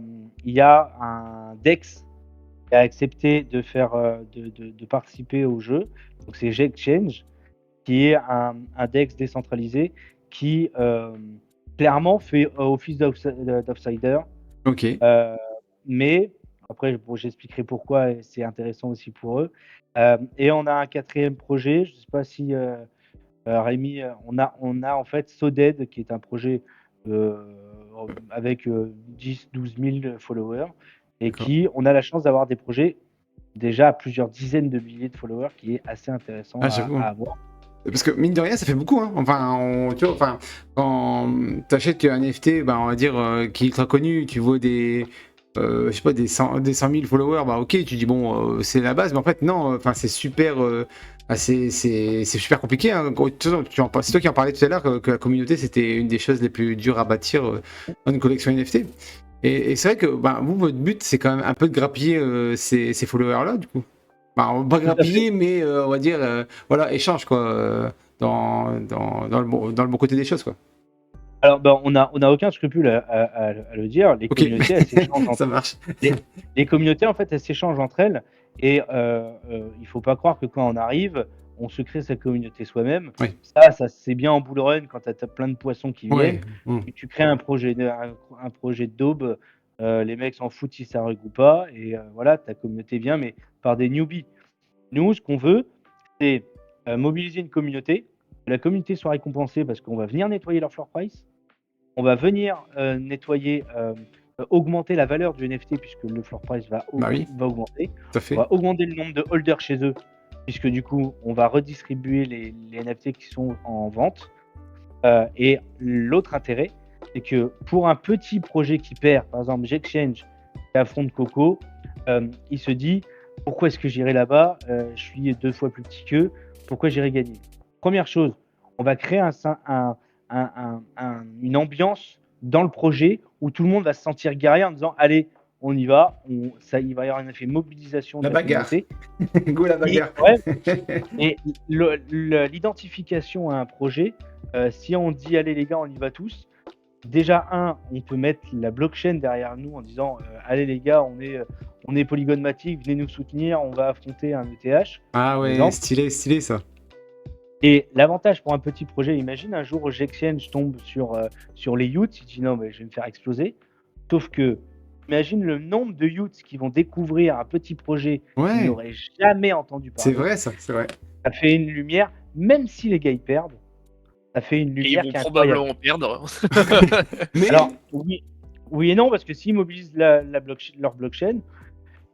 il y a un DEX qui a accepté de participer au jeu. Donc, c'est Exchange, qui est un DEX décentralisé qui clairement fait office d'outsider. Ok. Euh, mais après, bon, j'expliquerai pourquoi et c'est intéressant aussi pour eux. Et on a un quatrième projet, je ne sais pas si Rémi, on a en fait Soded qui est un projet euh, avec 10-12 000 followers et D'accord. on a la chance d'avoir des projets déjà à plusieurs dizaines de milliers de followers qui est assez intéressant Ah, à j'avoue, hein. avoir. Parce que mine de rien, ça fait beaucoup, hein. Enfin, tu vois, enfin, quand t'achètes un NFT, ben, on va dire, qui est ultra connu, tu vois je sais pas, des 100 000 followers, bah ok, tu dis bon, c'est la base, mais en fait, non, enfin, c'est super, c'est super compliqué, hein. C'est toi qui en parlais tout à l'heure, que la communauté, c'était une des choses les plus dures à bâtir dans une collection NFT. Et c'est vrai que ben, vous, votre but, c'est quand même un peu de grappiller ces followers-là, du coup. Bah, on va pas Tout à fait. grappiller, mais on va dire, voilà, échange, quoi, dans le bon côté des choses, quoi. Alors, ben, on a aucun scrupule à le dire. Les Ok, communautés, elles s'échangent ça entre marche. les communautés, en fait, elles s'échangent entre elles. Et il faut pas croire que quand on arrive, on se crée sa communauté soi-même. Oui, Ça c'est bien en bull run quand tu as plein de poissons qui viennent. ouais, mm. Et tu crées un projet de daube. Les mecs s'en foutent si ça regroupe pas. Et voilà, ta communauté vient, mais par des newbies. Nous, ce qu'on veut, c'est mobiliser une communauté. Que la communauté soit récompensée parce qu'on va venir nettoyer leur floor price. On va venir nettoyer, augmenter la valeur du NFT puisque le floor price va Bah oui, augmenter. tout à On fait. va augmenter le nombre de holders chez eux, puisque du coup, on va redistribuer les NFT qui sont en vente. Et l'autre intérêt, c'est que pour un petit projet qui perd, par exemple J'Exchange qui affronte Coco, il se dit: «Pourquoi est-ce que j'irai là-bas? Je suis 2 fois plus petit qu'eux, pourquoi j'irai gagner?» Première chose, on va créer une ambiance dans le projet où tout le monde va se sentir guerrier en disant: «Allez, on y va». Il va y avoir un effet mobilisation de La la bagarre. communauté Go la et bagarre. ouais, et l'identification à un projet, si on dit: «Allez les gars, on y va tous», déjà on peut mettre la blockchain derrière nous en disant: «Allez les gars, on est Polygon Matic, venez nous soutenir, on va affronter un ETH», Ah par ouais, exemple. stylé, stylé ça. Et l'avantage pour un petit projet, imagine un jour J'Exchange tombe sur les youths, il dit: «Non mais je vais me faire exploser». Sauf que, imagine le nombre de youths qui vont découvrir un petit projet qu'ils Ouais, n'auraient jamais entendu c'est parler. vrai ça, c'est vrai. Ça fait une lumière, même si les gars ils perdent, ça fait une Et ils lumière vont qui est incroyable. probablement perdre. Mais, Alors oui, oui et non, parce que s'ils mobilisent leur blockchain,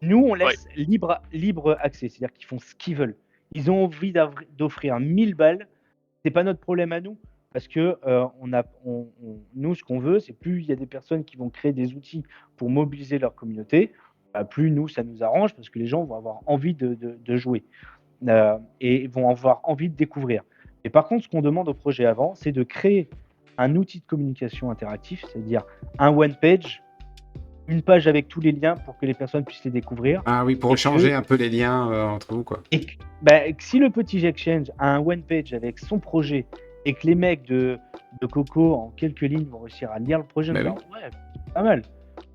nous on Ouais. laisse libre accès, c'est-à-dire qu'ils font ce qu'ils veulent. Ils ont envie d'offrir 1000 balles, c'est pas notre problème à nous, parce que nous ce qu'on veut, c'est plus il y a des personnes qui vont créer des outils pour mobiliser leur communauté, bah, plus nous ça nous arrange parce que les gens vont avoir envie de jouer. Et vont avoir envie de découvrir. Et par contre, ce qu'on demande au projet avant, c'est de créer un outil de communication interactif, c'est-à-dire un one page une page avec tous les liens pour que les personnes puissent les découvrir. Ah oui, pour Et échanger que- un peu les liens entre vous, quoi. Et que si le petit Exchange a un one page avec son projet et que les mecs de Coco, en quelques lignes, vont réussir à lire le projet, Bah on va dire, ouais, c'est pas mal.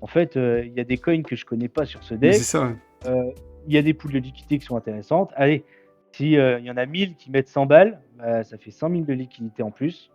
En fait, il y a des coins que je connais pas sur ce Mais deck. c'est ça, ouais. Il y a des poules de liquidité qui sont intéressantes. Allez, si il y en a 1000 qui mettent 100 balles, bah, ça fait 100 000 de liquidité en plus.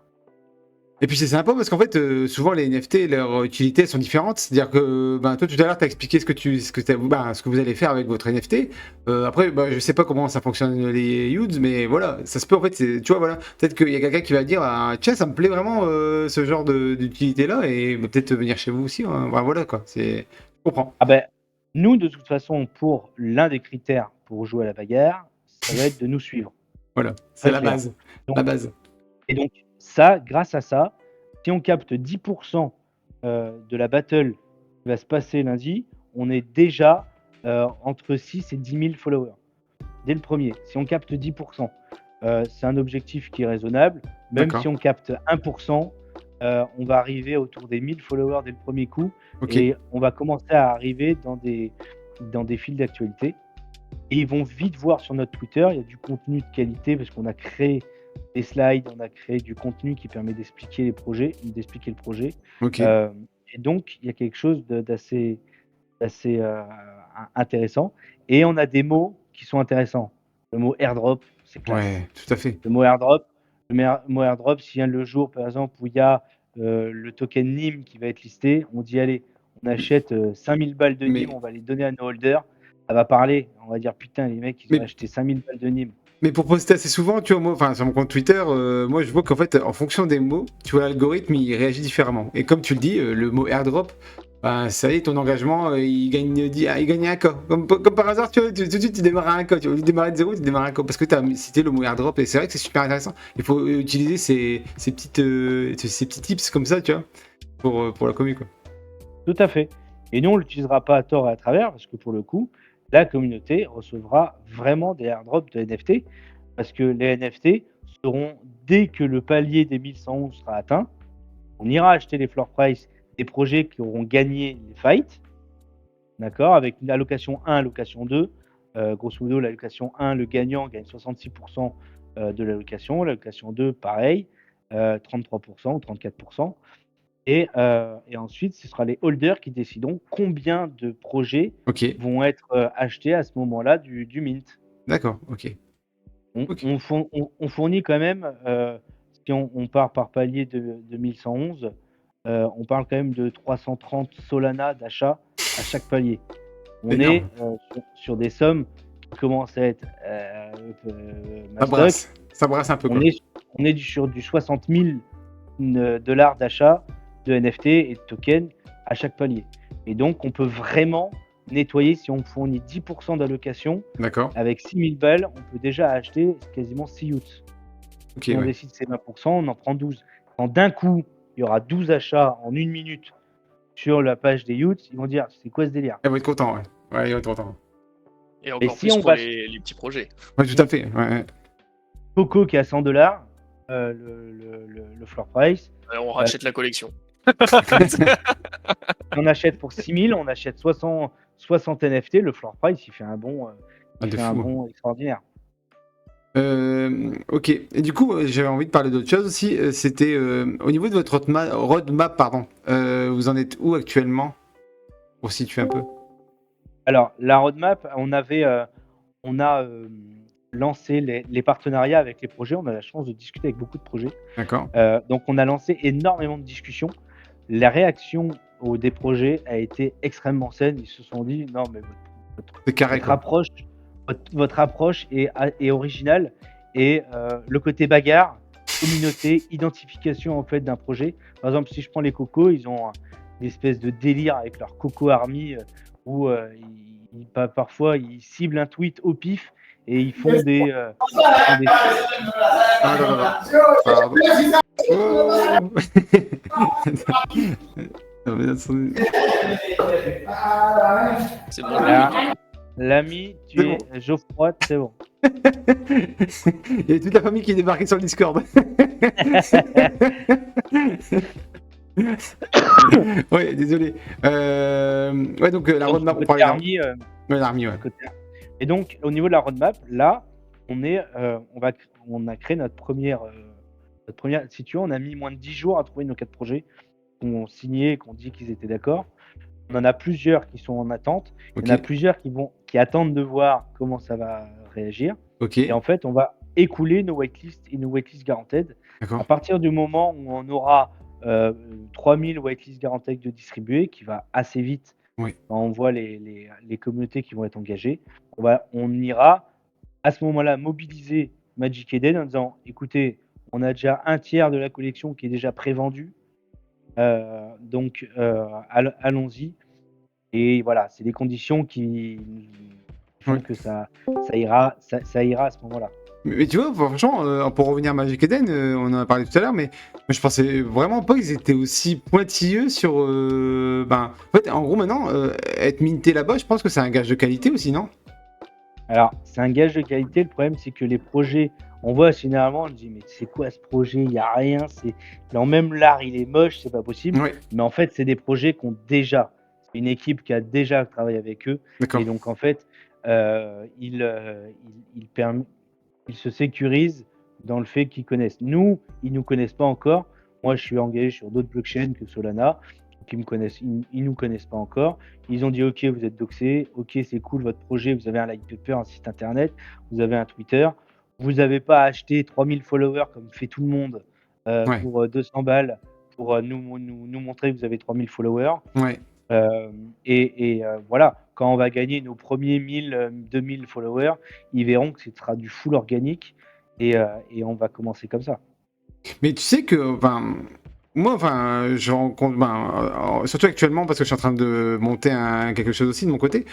Et puis c'est sympa parce qu'en fait, souvent les NFT, leurs utilités elles sont différentes. C'est-à-dire que ben, toi tout à l'heure, tu as expliqué ce que vous allez faire avec votre NFT. Après, ben, je sais pas comment ça fonctionne les Yudes, mais voilà, ça se peut en fait. Tu vois, voilà, peut-être qu'il y a quelqu'un qui va dire ah, tiens, ça me plaît vraiment ce genre d'utilité-là et peut-être venir chez vous aussi. Hein. Ben, voilà quoi, je comprends. Ah ben, nous, de toute façon, pour l'un des critères pour jouer à la bagarre, ça va être de nous suivre. Voilà, c'est Très la clair. base. Donc, La base. Et donc, ça, grâce à ça, si on capte 10% de la battle qui va se passer lundi, on est déjà entre 6 et 10 000 followers. Dès le premier. Si on capte 10%, c'est un objectif qui est raisonnable. Même D'accord. si on capte 1%, on va arriver autour des 1000 followers dès le premier coup. Ok. Et on va commencer à arriver dans des fils d'actualité. Et ils vont vite voir sur notre Twitter, il y a du contenu de qualité parce qu'on a créé des slides, on a créé du contenu qui permet d'expliquer le projet. Ok. Et donc, il y a quelque chose d'assez intéressant. Et on a des mots qui sont intéressants. Le mot airdrop, c'est classe. Ouais, tout à fait. Le mot airdrop, s'il y a le jour, par exemple, où il y a le token NIM qui va être listé, on dit allez, on achète 5000 balles de Mais- NIM, on va les donner à nos holders. Ça va parler, on va dire putain, les mecs, ils ont Mais- acheté 5000 balles de NIM. Mais pour poster assez souvent, tu vois, moi, enfin, sur mon compte Twitter, moi, je vois qu'en fait, en fonction des mots, tu vois, l'algorithme, il réagit différemment. Et comme tu le dis, le mot airdrop, ben, ça y est, ton engagement, il gagne 1 K. Comme par hasard, tu vois, tout de suite, tu démarres à 1 K. Tu vois, au lieu de démarrer de 0, tu démarres à 1 K. Parce que tu as cité le mot airdrop. Et c'est vrai que c'est super intéressant. Il faut utiliser ces petits tips comme ça, tu vois, pour la commu, quoi. Tout à fait. Et nous, on ne l'utilisera pas à tort et à travers, parce que pour le coup, la communauté recevra vraiment des airdrops de NFT, parce que les NFT seront, dès que le palier des 1111 sera atteint, on ira acheter les floor price des projets qui auront gagné les fights, d'accord, avec l'allocation 1, allocation 2. Grosso modo, l'allocation 1, le gagnant gagne 66% de l'allocation 2, pareil, 33% ou 34%. Et ensuite, ce sera les holders qui décideront combien de projets Ok, vont être achetés à ce moment-là du mint. d'accord, ok. Ok. On fournit quand même, si on part par palier de 1111, on parle quand même de 330 Solana d'achat à chaque palier. On Énorme. est sur des sommes qui commencent à être mastoc. Ça brasse un peu, quoi. On est sur du 60 000 dollars d'achat de NFT et de tokens à chaque palier. Et donc, on peut vraiment nettoyer si on fournit 10% d'allocation. D'accord. Avec 6000 balles, on peut déjà acheter quasiment 6 youths. Ok, Si on ouais. décide c'est 20%, on en prend 12. Quand d'un coup, il y aura 12 achats en 1 minute sur la page des youths, ils vont dire c'est quoi ce délire? Elle va être content, ouais. Ouais, il va être content. Et encore si plus on pour va- les petits projets. Ouais, tout à fait. Ouais. Coco qui est à 100 dollars, le floor price. On rachète la collection. On achète pour 6000, on achète 60 NFT. Le floor price, il fait un bon, De fou. extraordinaire. Ok. Et du coup, j'avais envie de parler d'autre chose aussi. C'était au niveau de votre roadmap, pardon. Vous en êtes où actuellement? Pour situer un peu. Alors, la roadmap, on a lancé les partenariats avec les projets. On a la chance de discuter avec beaucoup de projets. D'accord. Donc, on a lancé énormément de discussions. La réaction des projets a été extrêmement saine. Ils se sont dit non, mais C'est carré, quoi. votre approche est originale. Et le côté bagarre, communauté, identification en fait d'un projet. Par exemple, si je prends les Cocos, ils ont une espèce de délire avec leur Coco Army où parfois ils ciblent un tweet au pif et ils font des. Ah, non. Pardon. Oh. Non, mais attendez. C'est bon. Là, l'ami, tu C'est es Geoffroy, c'est bon. Il y a toute la famille qui est débarquée sur le Discord. Ouais, désolé. Ouais, donc la Donc, roadmap, on côté parlait Army, ouais, l'armée, ouais. côté et donc au niveau de la roadmap, là, on a créé notre première si tu veux, on a mis moins de 10 jours à trouver nos 4 projets qu'on signé, qu'on dit qu'ils étaient d'accord. On en a plusieurs qui sont en attente. Il y en a Ok, plusieurs qui attendent de voir comment ça va réagir ok, et en fait, on va écouler nos whitelists et nos whitelists guaranteed. À d'accord. partir du moment où on aura, 3000 whitelists guaranteed de distribués, qui va assez vite Oui, quand on voit les communautés qui vont être engagées, on ira à ce moment-là mobiliser Magic Eden en disant: «Écoutez, on a déjà un tiers de la collection qui est déjà prévendue, donc allons-y». Et voilà, c'est des conditions qui oui. font que ça ira à ce moment-là. Mais tu vois, franchement, pour revenir à Magic Eden, on en a parlé tout à l'heure, mais je pensais vraiment pas qu'ils étaient aussi pointilleux sur. Ben, en fait, en gros, maintenant, être minté là-bas, je pense que c'est un gage de qualité aussi, non? Alors, c'est un gage de qualité. Le problème, c'est que les projets, on voit généralement, on dit: «Mais c'est quoi ce projet? Il y a rien, c'est non, même l'art, il est moche, c'est pas possible». Ouais, Mais en fait, c'est des projets qu'on déjà c'est une équipe qui a déjà travaillé avec eux et d'accord. donc en fait, ils se sécurisent dans le fait qu'ils connaissent. Nous, ils nous connaissent pas encore. Moi, je suis engagé sur d'autres blockchains que Solana, qui me connaissent, ils nous connaissent pas encore. Ils ont dit: «OK, vous êtes doxés. OK, c'est cool votre projet. Vous avez un light paper, un site internet, vous avez un Twitter. Vous n'avez pas acheté 3000 followers comme fait tout le monde, Ouais, pour, 200 balles pour, nous montrer que vous avez 3000 followers». ouais. Voilà, quand on va gagner nos premiers 1000, 2000 followers, ils verront que ce sera du full organique et on va commencer comme ça. Mais tu sais que, enfin, moi, enfin, je rencontre, ben, surtout actuellement, parce que je suis en train de monter quelque chose aussi de mon côté.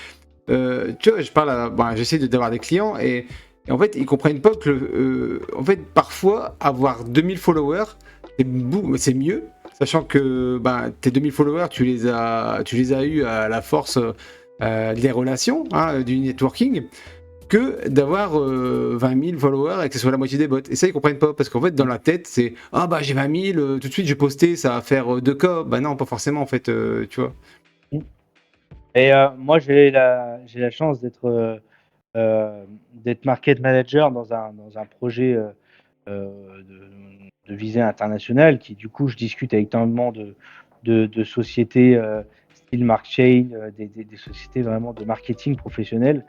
Tu vois, je parle ben, j'essaie d'avoir des clients et en fait, ils comprennent pas que, en fait, parfois, avoir 2000 followers, c'est mieux, sachant que ben, tes 2000 followers, tu les as eu à la force des relations, hein, du networking, que d'avoir 20 000 followers et que ce soit la moitié des bots. Et ça, ils comprennent pas, parce qu'en fait, dans la tête, c'est ah bah j'ai 20 000, tout de suite j'ai posté, ça va faire 2K. Bah non, pas forcément, en fait, tu vois. Mmh. Moi, j'ai la chance d'être market manager dans un projet, de visée internationale qui, du coup, je discute avec énormément de sociétés, style Markchain, des sociétés vraiment de marketing professionnel.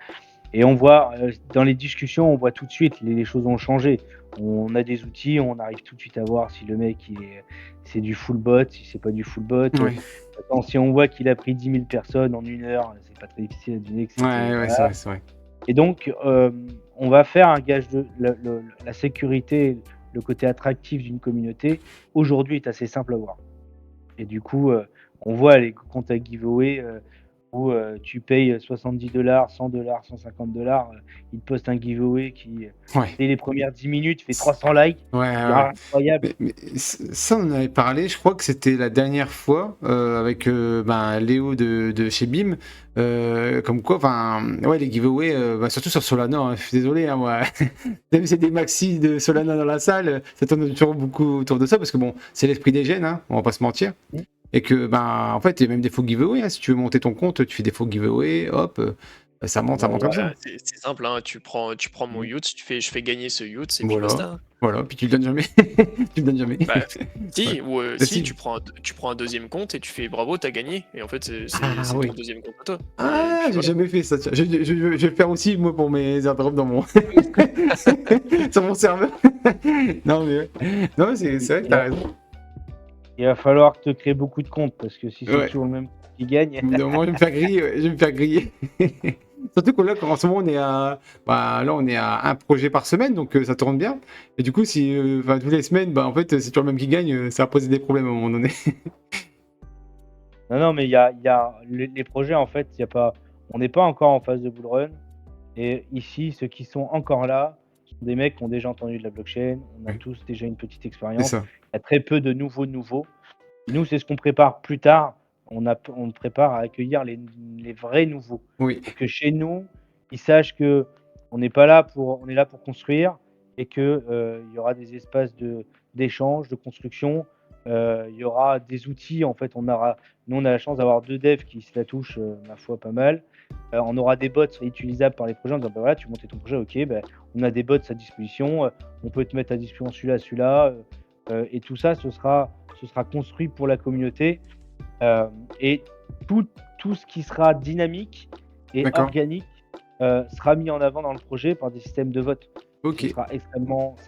Et on voit, dans les discussions, on voit tout de suite les choses ont changé. On a des outils, on arrive tout de suite à voir si le mec c'est du full bot, si c'est pas du full bot. Ouais, Attends, si on voit qu'il a pris 10 000 personnes en 1 heure, c'est pas très difficile à deviner que c'était ouais, c'est voilà. vrai, c'est vrai. Et donc, on va faire un gage de la sécurité, le côté attractif d'une communauté, aujourd'hui est assez simple à voir. Et du coup, on voit les comptes à giveaway, où, tu payes 70 $, 100 $, 150 $, ils te postent un giveaway qui, Ouais. dès les premières 10 minutes, fait 300 likes. Ouais, Tu dis: ouais. «Ah incroyable!» Mais ça, on en avait parlé, je crois que c'était la dernière fois avec ben, Léo de chez BIM. Comme quoi, enfin, ouais, les giveaways, bah, surtout sur Solana, hein, je suis désolé, hein, moi. Même si c'est des maxi de Solana dans la salle, ça tourne toujours beaucoup autour de ça parce que bon, c'est l'esprit des gènes, hein, on va pas se mentir. Mmh. Et que, ben, en fait, il y a même des faux giveaways, hein, si tu veux monter ton compte, tu fais des faux giveaways, hop, ça monte comme ça. C'est simple, hein, tu prends mon Mmh. yacht, je fais gagner ce yacht et puis Voilà, basta, hein. voilà, puis tu le donnes jamais. Tu le donnes jamais. Bah, Ouais. si, ou Bah, si, si. tu prends un deuxième compte et tu fais bravo, t'as gagné. Et en fait, Ah c'est ton oui. deuxième compte à toi. Et Ah, puis j'ai voilà. jamais fait ça. Tiens. Je vais le faire aussi, moi, pour mes airdrops dans mon. Sur mon serveur. Non, mais. Non, c'est vrai que Il t'as va raison. il va falloir que tu crées beaucoup de comptes parce que si c'est Ouais. toujours le même qui gagne. Au bout d'un moment, je vais me faire griller. Ouais, je vais me faire griller. Surtout que là, en ce moment, on est à. Bah, là, on est à un projet par semaine, donc ça tourne bien. Et du coup, si. Enfin, toutes les semaines, bah, en fait, c'est toujours le même qui gagne, ça va poser des problèmes à un moment donné. Non, non, mais il y a les projets, en fait, il y a pas on n'est pas encore en phase de bull run et ici, ceux qui sont encore là sont des mecs qui ont déjà entendu de la blockchain. On a Ouais, tous déjà une petite c'est expérience. ça. Il y a très peu de nouveaux. Et nous, c'est ce qu'on prépare plus tard. On prépare à accueillir les vrais nouveaux Oui. pour que chez nous, ils sachent qu'on n'est pas là on est là pour construire et que, il y aura des espaces d'échange, de construction, Il y aura des outils, en fait, nous, on a la chance d'avoir 2 devs qui se la touchent, ma foi, pas mal. On aura des bots utilisables par les projets en disant: «Bah, voilà, tu montais ton projet, OK, bah, on a des bots à disposition, on peut te mettre à disposition celui-là, et tout ça, ce sera construit pour la communauté, et tout tout ce qui sera dynamique et D'accord. organique, sera mis en avant dans le projet par des systèmes de vote. Ok. Ça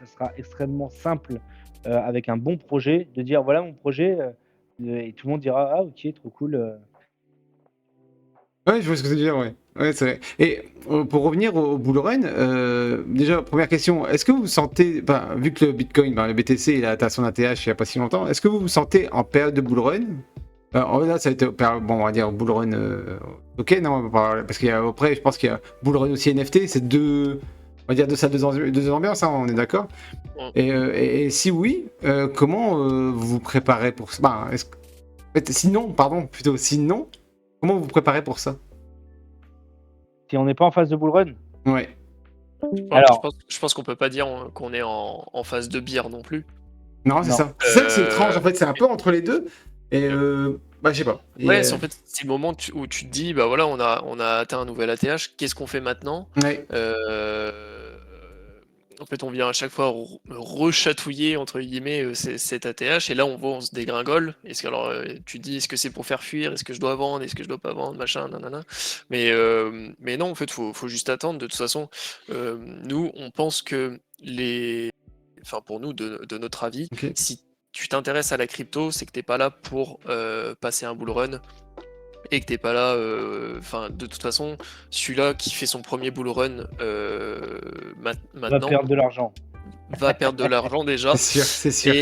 sera extrêmement simple, avec un bon projet, de dire: «Voilà mon projet», et tout le monde dira: «Ah OK, trop cool». Ouais, je vois ce que tu veux dire, ouais. Ouais, c'est vrai. Et pour revenir au bull run, déjà, première question, est-ce que vous sentez, ben, vu que le Bitcoin, ben, le BTC, il a atteint son ATH il n'y a pas si longtemps, est-ce que vous vous sentez en période de bull run? Là, ça a été, bon, on va dire bull run, ok, non, parce qu'il y a, après, je pense qu'il y a bull run aussi NFT, c'est deux, on va dire deux ambiances, hein, on est d'accord? Ouais. Et si oui, comment vous vous préparez pour ça? Ben, en fait, sinon, pardon, plutôt, sinon, comment vous vous préparez pour ça? Si on n'est pas en phase de bull run? Ouais. Alors Je pense qu'on peut pas dire qu'on est en phase de bière non plus. Non, c'est non, ça. C'est ça que c'est étrange, en fait, c'est un peu entre les deux. Et bah, je sais pas. Et, Ouais, c'est en fait, c'est le moment où tu te dis: «Bah, voilà, on a atteint un nouvel ATH, qu'est-ce qu'on fait maintenant?» ouais, En fait, on vient à chaque fois «rechatouiller» entre guillemets, cet ATH et là, on voit, on se dégringole. Est-ce que alors, tu te dis: «Est-ce que c'est pour faire fuir? Est-ce que je dois vendre? Est-ce que je dois pas vendre? Machin, nanana». Mais non, en fait, faut juste attendre. De toute façon, nous, on pense que enfin, pour nous, de notre avis, ok. si tu t'intéresses à la crypto, c'est que t'es pas là pour, passer un bull run et que t'es pas là, enfin, de toute façon, celui-là qui fait son premier bull run, on va maintenant, perdre de l'argent. va perdre de l'argent déjà C'est sûr, c'est sûr.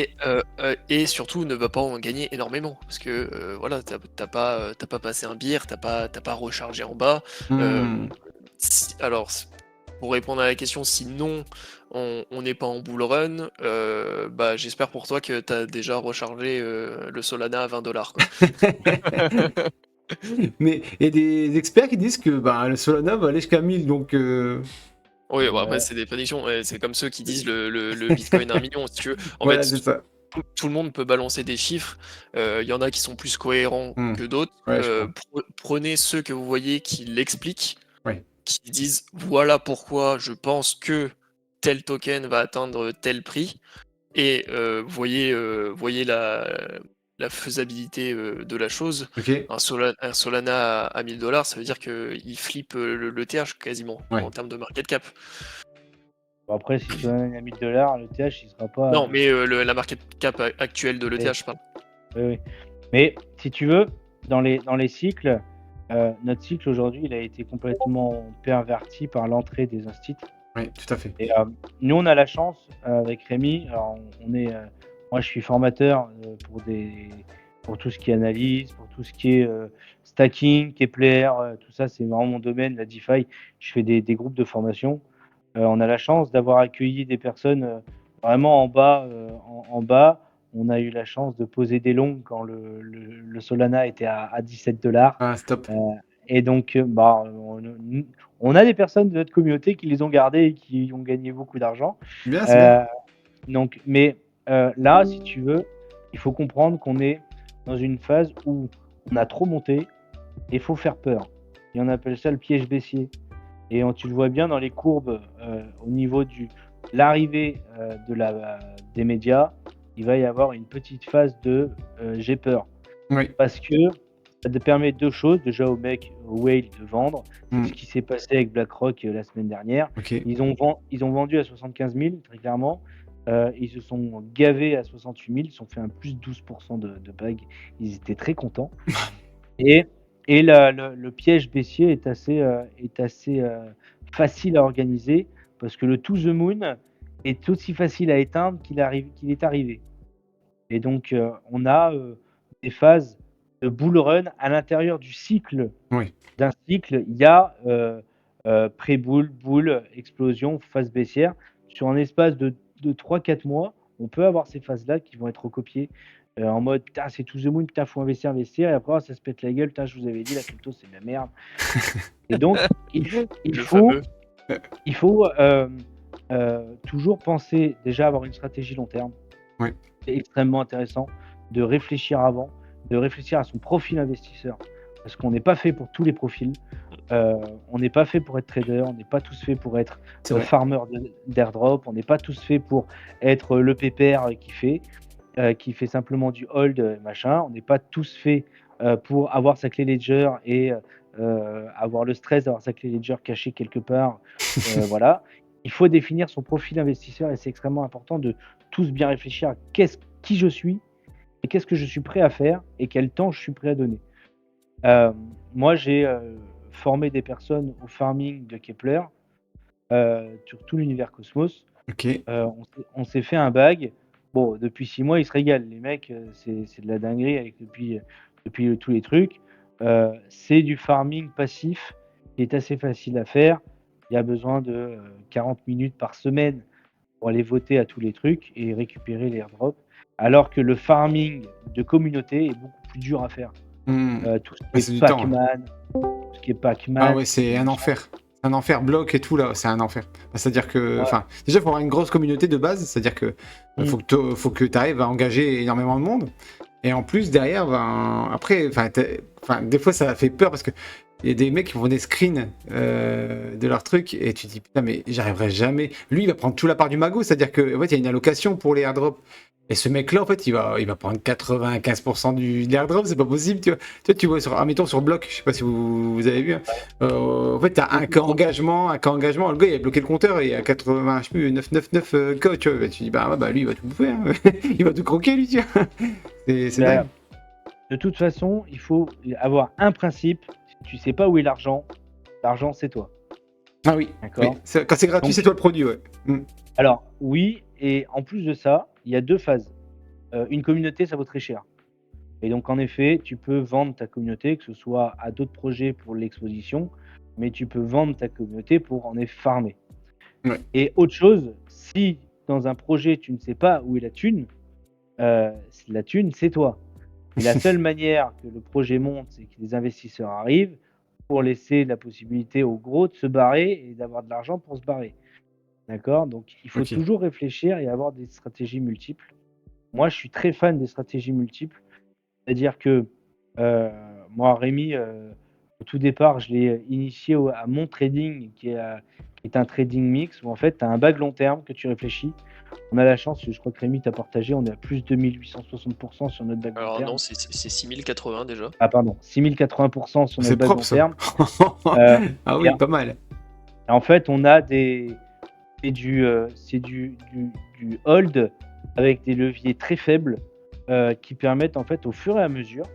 et surtout ne va pas en gagner énormément parce que, voilà, tu pas passé un beer, tu pas rechargé en bas. Hmm. Alors pour répondre à la question, si non, on n'est pas en bull run, bah, j'espère pour toi que tu as déjà rechargé, le Solana à 20 quoi. Mais il y a des experts qui disent que bah, le Solana va aller jusqu'à 1000, donc Oui, bah, après Ouais, c'est des prédictions, ouais, c'est comme ceux qui disent le bitcoin 1 million si tu veux. En voilà, fait, c'est ça. tout le monde peut balancer des chiffres, il y en a qui sont plus cohérents Hmm. que d'autres. Ouais, je crois. Prenez ceux que vous voyez qui l'expliquent, Ouais. qui disent: «Voilà pourquoi je pense que tel token va atteindre tel prix» et voyez la faisabilité, de la chose. Ok. Un Solana à 1 000 $, ça veut dire qu'il flippe, le TH quasiment Ouais. en termes de market cap. bon après si Solana est à 1000 $, le TH il sera pas, Non, mais la market cap actuelle de l'ETH, oui, je parle. oui, oui. Mais si tu veux, dans les cycles, notre cycle aujourd'hui, il a été complètement perverti par l'entrée des instituts. Ouais, tout à fait. Et nous, on a la chance, avec Rémi, alors on est, moi je suis formateur, pour tout ce qui est analyse, pour tout ce qui est, stacking, Kepler, tout ça, c'est vraiment mon domaine, la DeFi. Je fais des groupes de formation. On a la chance d'avoir accueilli des personnes, vraiment en bas, en bas. On a eu la chance de poser des longs quand le Solana était à 17 $. Ah, stop. Et donc, bah, on a des personnes de notre communauté qui les ont gardés et qui ont gagné beaucoup d'argent. Bien, c'est bien. Heu, donc mais là, si tu veux, il faut comprendre qu'on est dans une phase où on a trop monté et il faut faire peur et on appelle ça le piège baissier et tu le vois bien dans les courbes, au niveau de l'arrivée, des médias, il va y avoir une petite phase de, j'ai peur. Oui. Parce que ça te permet 2 choses, déjà au mec, au whale de vendre. C'est Hmm. ce qui s'est passé avec BlackRock, la semaine dernière. Ok. Ils ont vendu à 75 000 très clairement, ils se sont gavés à 68 000, ils se sont fait un plus 12 de bague. Ils étaient très contents et le piège baissier est assez facile à organiser parce que le to the moon est aussi facile à éteindre qu'il est arrivé. Et donc, on a, des phases de bull run à l'intérieur du cycle. Oui. D'un cycle, il y a, pré-bull, bull, explosion, phase baissière. Sur un espace de 3-4 mois, on peut avoir ces phases-là qui vont être recopiées, en mode: «Putain, c'est to the moon, putain, faut investir, investir» et après, oh, ça se pète la gueule: «Putain, je vous avais dit, la crypto, c'est de la merde». Et donc, il Le faut fameux. il faut, toujours penser déjà avoir une stratégie long terme. Oui. C'est extrêmement intéressant de réfléchir avant, de réfléchir à son profil investisseur. Parce qu'on n'est pas fait pour tous les profils. On n'est pas fait pour être trader, on n'est pas tous faits pour être C'est vrai. farmer d'airdrop, on n'est pas tous faits pour être le pépère qui fait simplement du hold, machin. On n'est pas tous faits pour avoir sa clé Ledger et avoir le stress d'avoir sa clé Ledger cachée quelque part. Voilà. Il faut définir son profil investisseur et c'est extrêmement important de tous bien réfléchir à qui je suis et qu'est-ce que je suis prêt à faire et quel temps je suis prêt à donner. Moi, j'ai formé des personnes au farming de Kepler sur tout l'univers Cosmos. Ok. On s'est fait un bag. Bon, depuis 6 mois, ils se régalent. Les mecs, c'est de la dinguerie depuis tous les trucs. C'est du farming passif qui est assez facile à faire. Il y a besoin de 40 minutes par semaine pour aller voter à tous les trucs et récupérer les airdrops. Alors que le farming de communauté est beaucoup plus dur à faire. Tout Ouais, ce c'est qui du est temps, hein. Pac-Man, tout ce qui est Pac-Man, Ah ouais, tout ce qui c'est est un machin. enfer. Un enfer, bloc et tout là, c'est un enfer. C'est-à-dire que, Ouais. enfin, déjà, il faut avoir une grosse communauté de base, c'est-à-dire que faut que tu arrives à engager énormément de monde. Et en plus, derrière, ben, après, des fois, ça fait peur parce que il y a des mecs qui font des screens de leur truc et tu te dis putain, mais j'arriverai jamais. Lui, il va prendre tout la part du magot, c'est-à-dire que en fait, il y a une allocation pour les airdrops. Et ce mec-là, en fait, il va prendre 95% de l'airdrop, c'est pas possible, tu vois. Tu vois, admettons sur bloc, je sais pas si vous avez vu, hein. En fait, t'as un cas engagement, le gars, il a bloqué le compteur et il y a 80, je sais plus, 999 cas, tu vois. Bah, tu dis, bah, lui, il va tout bouffer, hein. Il va tout croquer, lui, tu vois. C'est Bah, dingue. de toute façon, il faut avoir un principe. Si tu sais pas où est l'argent c'est toi. Ah oui, D'accord. Quand c'est gratuit, Donc, c'est toi le produit, ouais. alors, oui, et en plus de ça, il y a 2 phases. Une communauté, ça vaut très cher. Et donc, en effet, tu peux vendre ta communauté, que ce soit à d'autres projets pour l'exposition, mais tu peux vendre ta communauté pour en farmer. Ouais. Et autre chose, si dans un projet, tu ne sais pas où est la thune, c'est toi. Et la seule manière que le projet monte, c'est que les investisseurs arrivent pour laisser la possibilité aux gros de se barrer et d'avoir de l'argent pour se barrer. D'accord? Donc, il faut Ok. toujours réfléchir et avoir des stratégies multiples. Moi, je suis très fan des stratégies multiples. C'est-à-dire que moi, Rémi, au tout départ, je l'ai initié à mon trading qui est un trading mix où en fait, tu as un bag long terme que tu réfléchis. On a la chance, je crois que Rémi t'a partagé, on est à plus de 2860% sur notre bag long Alors terme. non, c'est 6080 déjà. Ah pardon, 6080% sur notre C'est bag propre, long ça. terme. Ah Et oui, pas mal. en fait, on a c'est du hold avec des leviers très faibles qui permettent en fait au fur et à mesure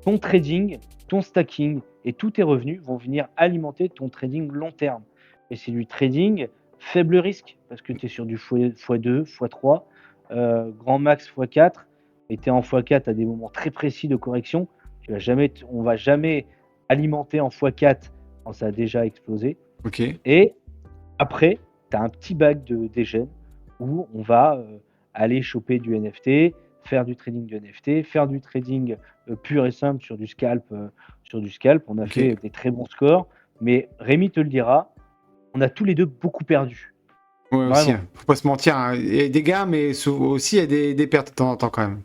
ton trading, ton stacking et tous tes revenus vont venir alimenter ton trading long terme. Et c'est du trading faible risque parce que tu es sur du x2, x3, grand max x4 et tu es en x4 à des moments très précis de correction. On va jamais alimenter en x4 quand ça a déjà explosé. Ok. Et après, tu as un petit bag de dégène où on va aller choper du NFT, faire du trading de NFT, faire du trading pur et simple sur du scalp. On a Ok. fait des très bons scores, mais Rémi te le dira, on a tous les deux beaucoup perdu. Ouais, aussi, Vraiment. hein. Faut pas se mentir, hein. Il y a des gains, mais aussi, il y a des pertes de temps en temps, quand même.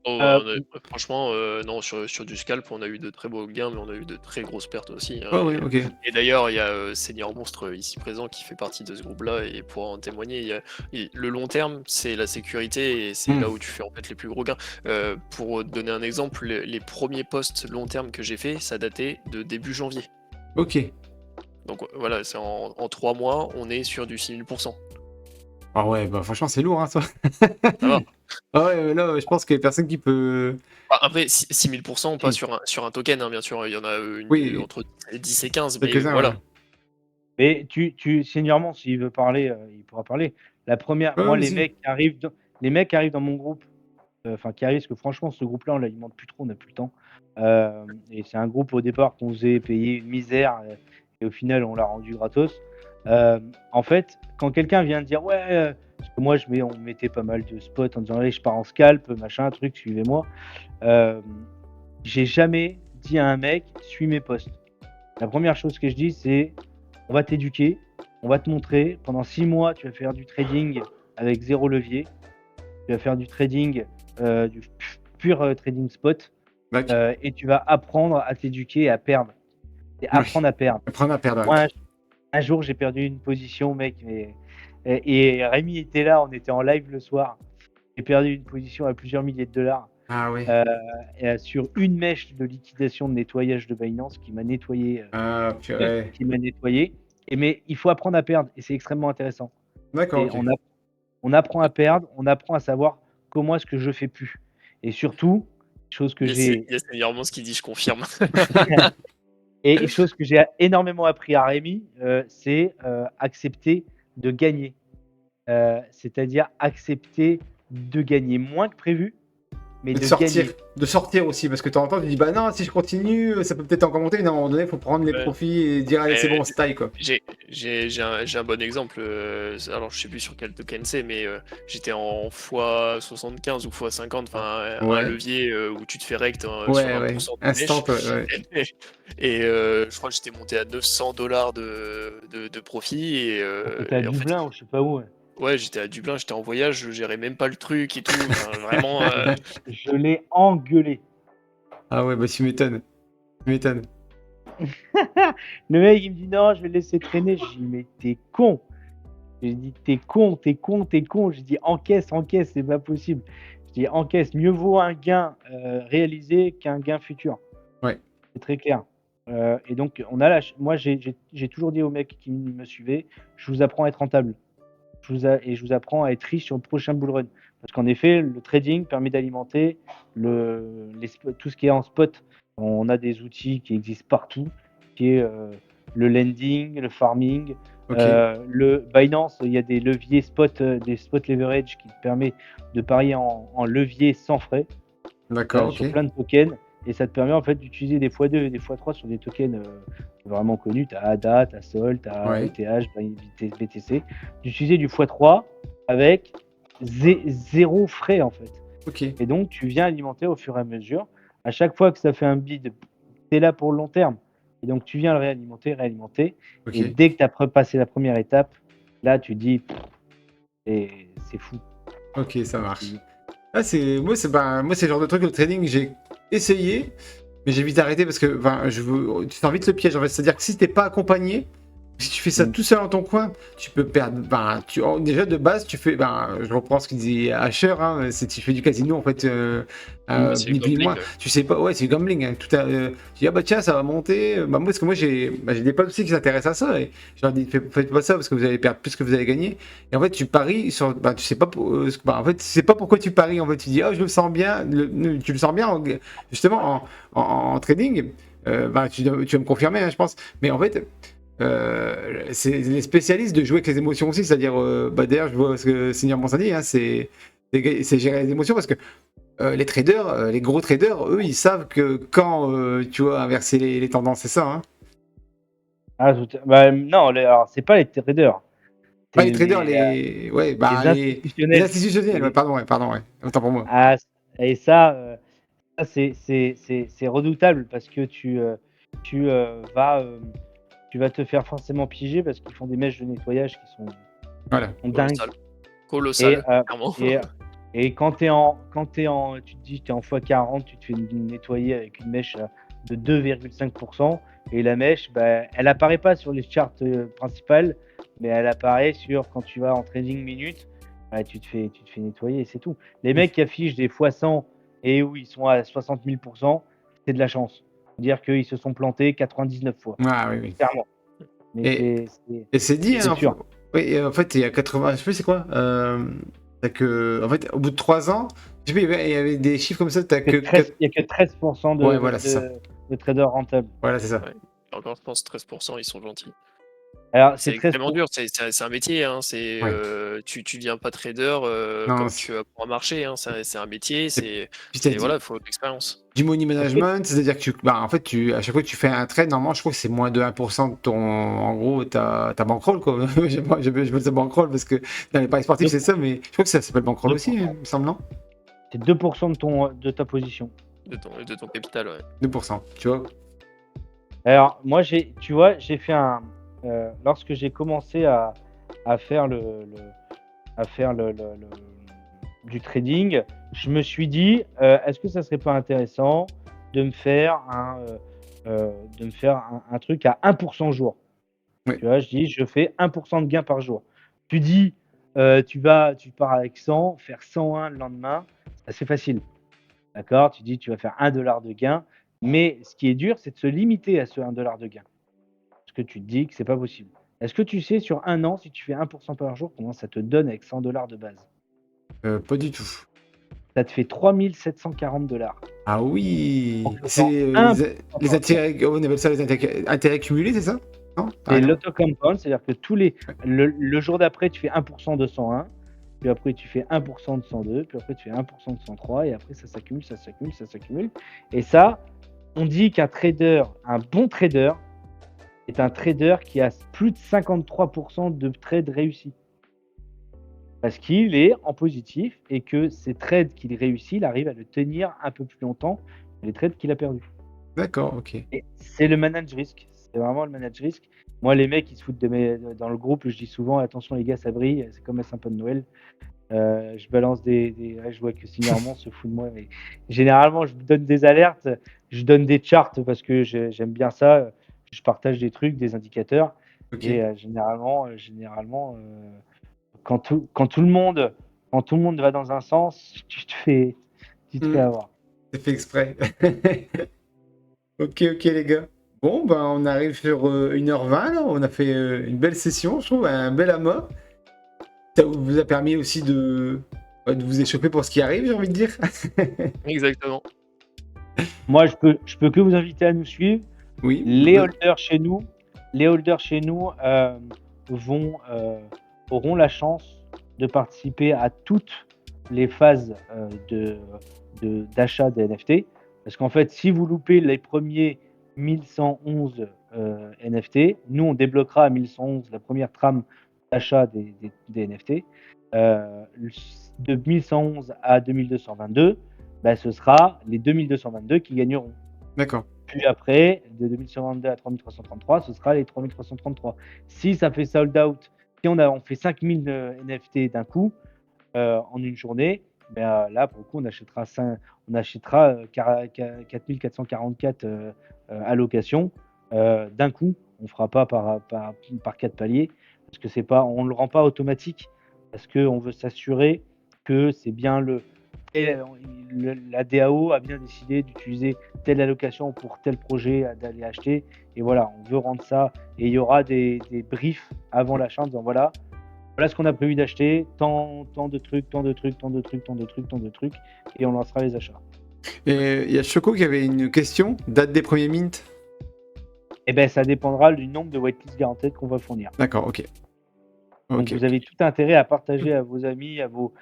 Oh, Euh, franchement, non, sur du scalp, on a eu de très beaux gains, mais on a eu de très grosses pertes aussi, hein, Ouais, ok. et d'ailleurs, il y a Seigneur Monstre ici présent qui fait partie de ce groupe-là et pourra en témoigner. Le long terme, c'est la sécurité et c'est là où tu fais en fait les plus gros gains. Pour donner un exemple, les premiers posts long terme que j'ai fait, ça datait de début janvier. Ok. Donc voilà, c'est en 3 mois, on est sur du 6000%. Ah ouais, bah franchement, c'est lourd, hein, ça. Ça va. Ah ouais, là, je pense qu'il y a personne qui peut. Après, 6000%, pas sur un token, hein, bien sûr, il y en a Oui, entre 10 et 15, mais quelques-uns, voilà. ouais. Mais seniorement, s'il veut parler, il pourra parler. Ouais, Moi, vas-y. les mecs qui arrivent dans mon groupe, enfin qui arrivent, parce que franchement, ce groupe-là, on l'alimente plus trop, on n'a plus le temps. Et c'est un groupe au départ qu'on faisait payer une misère, et au final, on l'a rendu gratos. En fait, quand quelqu'un vient dire ouais, parce que moi, on mettait pas mal de spots en disant allez, je pars en scalp, machin, truc, suivez-moi. J'ai jamais dit à un mec suis mes posts. La première chose que je dis, c'est on va t'éduquer, on va te montrer. Pendant 6 mois, tu vas faire du trading avec 0 levier. Tu vas faire du trading pur trading spot D'accord. et tu vas apprendre à t'éduquer et à perdre. Et apprendre à perdre. Apprendre à perdre. Moi, un jour, j'ai perdu une position, mec, mais et Rémi était là, on était en live le soir. J'ai perdu une position à plusieurs milliers de dollars Ah ouais. sur une mèche de liquidation de nettoyage de Binance qui m'a nettoyé, Ah purée. qui m'a nettoyé. Mais il faut apprendre à perdre et c'est extrêmement intéressant. D'accord, Et ok. on apprend à perdre, on apprend à savoir comment est-ce que je fais plus. Et surtout, chose que j'ai Il y a Seigneur Mons qui dit je confirme. et chose que j'ai énormément appris à Rémi, c'est accepter de gagner. C'est-à-dire accepter de gagner moins que prévu, mais Et de de sortir. gagner. De sortir aussi, parce que de temps en temps, tu dis, bah non, si je continue, ça peut peut-être encore monter, mais à un moment donné, il faut prendre les Ouais. profits et dire, allez, c'est Mais bon, c'est taille, quoi. j'ai un bon exemple. Alors, je sais plus sur quel token c'est, mais j'étais en x75 ou x50, enfin, un Ouais. levier où tu te fais rect sur Ouais, 1% de instant, mèche. ouais. Et je crois que j'étais monté à 900 $ de profit. T'étais à Et en fait, Dublin ou je sais pas où. ouais, j'étais à Dublin, j'étais en voyage, je gérais même pas le truc et tout. Enfin, vraiment, Je l'ai engueulé. Ah ouais, bah tu m'étonnes. Tu m'étonnes. Le mec, il me dit non, je vais le laisser traîner. Je dis, mais t'es con. J'ai dit, t'es con, t'es con, t'es con. J'ai dit, encaisse, encaisse, c'est pas possible. Je dis, encaisse, mieux vaut un gain réalisé qu'un gain futur. Ouais. C'est très clair. Et donc, moi, j'ai toujours dit aux mecs qui me suivaient, je vous apprends à être rentable. Et je vous apprends à être riche sur le prochain bull run. Parce qu'en effet, le trading permet d'alimenter tout ce qui est en spot. On a des outils qui existent partout, qui est le lending, le farming, Ok. le Binance. Il y a des leviers spot, des spot leverage qui te permet de parier en levier sans frais D'accord, ok. sur plein de tokens. Et ça te permet en fait d'utiliser des x2 et des x3 sur des tokens vraiment connus. Tu as ADA, tu as SOL, tu as Ouais. ETH, BTC. D'utiliser du x3 avec zéro frais en fait. Ok. Et donc tu viens alimenter au fur et à mesure. À chaque fois que ça fait un bid, tu es là pour le long terme. Et donc tu viens le réalimenter. Ok. Et dès que tu as passé la première étape, là tu dis, et c'est fou. Ok, ça marche. Ah, moi, c'est le genre de truc, le trading, j'ai essayé, mais j'ai vite arrêté parce que tu sens vite le piège, en fait. C'est-à-dire que si t'es pas accompagné, si tu fais ça tout seul dans ton coin, tu peux perdre. Déjà de base, tu fais. Je reprends ce qu'il disait Asher, hein, c'est tu fais du casino en fait, c'est du ni plus ni gambling, moins. ouais. Tu sais pas, ouais, c'est du gambling. Hein, tu dis, ah bah tiens, ça va monter. Moi, parce que moi, j'ai des potes aussi qui s'intéressent à ça. Et je leur dis, faites pas ça parce que vous allez perdre plus que vous allez gagner. Et en fait, tu paries sur. Tu sais pas. En fait, tu sais pas pourquoi tu paries. En fait, tu dis, oh, je le sens bien. Tu le sens bien, justement, en trading. Tu vas me confirmer, hein, je pense. Mais en fait. C'est les spécialistes de jouer avec les émotions aussi, c'est-à-dire, d'ailleurs, je vois ce que Seigneur Mons a dit, hein, c'est gérer les émotions parce que les traders, les gros traders, eux, ils savent que quand tu vois inverser les tendances, c'est ça. Hein. Non, alors c'est pas les traders, Pas c'est les traders, les les institutionnels. institutionnels, Les- pardon, ouais. Autant pour moi. Ah, et ça c'est redoutable parce que tu, tu vas te faire forcément piéger parce qu'ils font des mèches de nettoyage qui Voilà. sont dingues. Colossal. Et, Colossal, euh, clairement. et, et tu te dis, tu es en x40, tu te fais nettoyer avec une mèche de 2,5%. Et la mèche, elle apparaît pas sur les charts principales, mais elle apparaît quand tu vas en trading minutes, tu te fais nettoyer et c'est tout. Les mecs qui affichent des x100 et où ils sont à 60 000%, c'est de la chance. Dire qu'ils se sont plantés 99 fois, Ah oui, oui. clairement. Mais Et, c'est et c'est dit, Et hein, sûr. oui, et en fait, il y a 80, je sais plus c'est quoi. En fait, au bout de 3 ans, je sais plus, il y avait des chiffres comme ça, t'as que Il n'y a que 13% Ouais, voilà, c'est ça. de traders rentables. Voilà, c'est ça. ouais. Encore, je pense 13%, ils sont gentils. Alors, C'est c'est extrêmement 13%. dur, c'est un métier, hein. Ouais. Tu deviens pas trader Non, comme tu apprends à marcher, hein. C'est un métier, puis t'as voilà, il faut de l'expérience. du money management, c'est-à-dire que en fait, à chaque fois que tu fais un trade, normalement, je crois que c'est moins de 1% de ton. En gros, ta bankroll, quoi. Je veux ça bankroll parce que dans les paris sportifs, c'est ça, mais je crois que ça s'appelle bankroll aussi, 2%. il me semble, non? C'est 2% de ta position. De ton capital, ouais. 2%, tu vois? Alors, moi, tu vois, j'ai fait lorsque j'ai commencé à faire du trading, je me suis dit, est-ce que ça serait pas intéressant de me faire un truc à 1% jour. Oui. Tu vois, je dis, je fais 1% de gain par jour. Tu dis, tu pars avec 100, faire 101 le lendemain, c'est assez facile. D'accord? Tu dis, tu vas faire 1 $ de gain, mais ce qui est dur, c'est de se limiter à ce 1 $ de gain. Parce que tu te dis que c'est pas possible. Est-ce que tu sais sur 1 an, si tu fais 1% par jour, combien ça te donne avec 100 $ de base? Pas du tout. Ça te fait 3 740 $. Ah oui! En C'est faisant 1% les par jour. intérêts, on appelle ça les intérêts cumulés, c'est ça? Non? Ah C'est non? l'auto-compound, c'est-à-dire que le jour d'après, tu fais 1% de 101, puis après tu fais 1% de 102, puis après tu fais 1% de 103 et après ça s'accumule, ça s'accumule, ça s'accumule et ça, on dit qu'un trader, un bon trader est un trader qui a plus de 53% de trades réussis. Parce qu'il est en positif et que ces trades qu'il réussit, il arrive à le tenir un peu plus longtemps que les trades qu'il a perdus. D'accord, OK. Et c'est le manage risque, c'est vraiment le manage risque. Moi, les mecs, ils se foutent de dans le groupe, je dis souvent: «Attention les gars, ça brille», c'est comme un sapin de Noël. Je balance ouais, je vois que Signormand se fout de moi, mais généralement, je donne des alertes, je donne des charts parce que j'aime bien ça, je partage des trucs, des indicateurs OK. et quand tout le monde va dans un sens, tu te fais Mmh. avoir. C'est fait exprès. OK, OK les gars. Bon, ben, on arrive sur, 1h20 là. On a fait, une belle session, je trouve, un bel amas. Ça vous a permis aussi de vous échauffer pour ce qui arrive, j'ai envie de dire. Exactement. Moi, je peux que vous inviter à nous suivre. Oui, Les holders chez nous, vont, auront la chance de participer à toutes les phases d'achat des NFT. Parce qu'en fait, si vous loupez les premiers 1111 NFT, nous, on débloquera à 1111 la première trame d'achat des NFT. De 1111 à 2222, bah, ce sera les 2222 qui gagneront. d'accord. Puis après, de 2122 à 3333, ce sera les 3333. Si ça fait sold out, si on fait 5000 NFT d'un coup, en une journée, ben, là, pour le coup, on achètera 4444 allocations d'un coup. On ne fera pas par 4 paliers parce que on ne le rend pas automatique parce qu'on veut s'assurer que c'est bien la DAO a bien décidé d'utiliser telle allocation pour tel projet d'aller acheter. Et voilà, on veut rendre ça. Et il y aura des briefs avant l'achat en disant voilà ce qu'on a prévu d'acheter, tant de trucs, tant de trucs, tant de trucs, tant de trucs, tant de trucs, et on lancera les achats. Et il y a Choco qui avait une question. Date des premiers mints? Et ben ça dépendra du nombre de whitelist guaranteed qu'on va fournir. D'accord, OK. Donc OK, vous OK. avez tout intérêt à partager à vos amis, à vos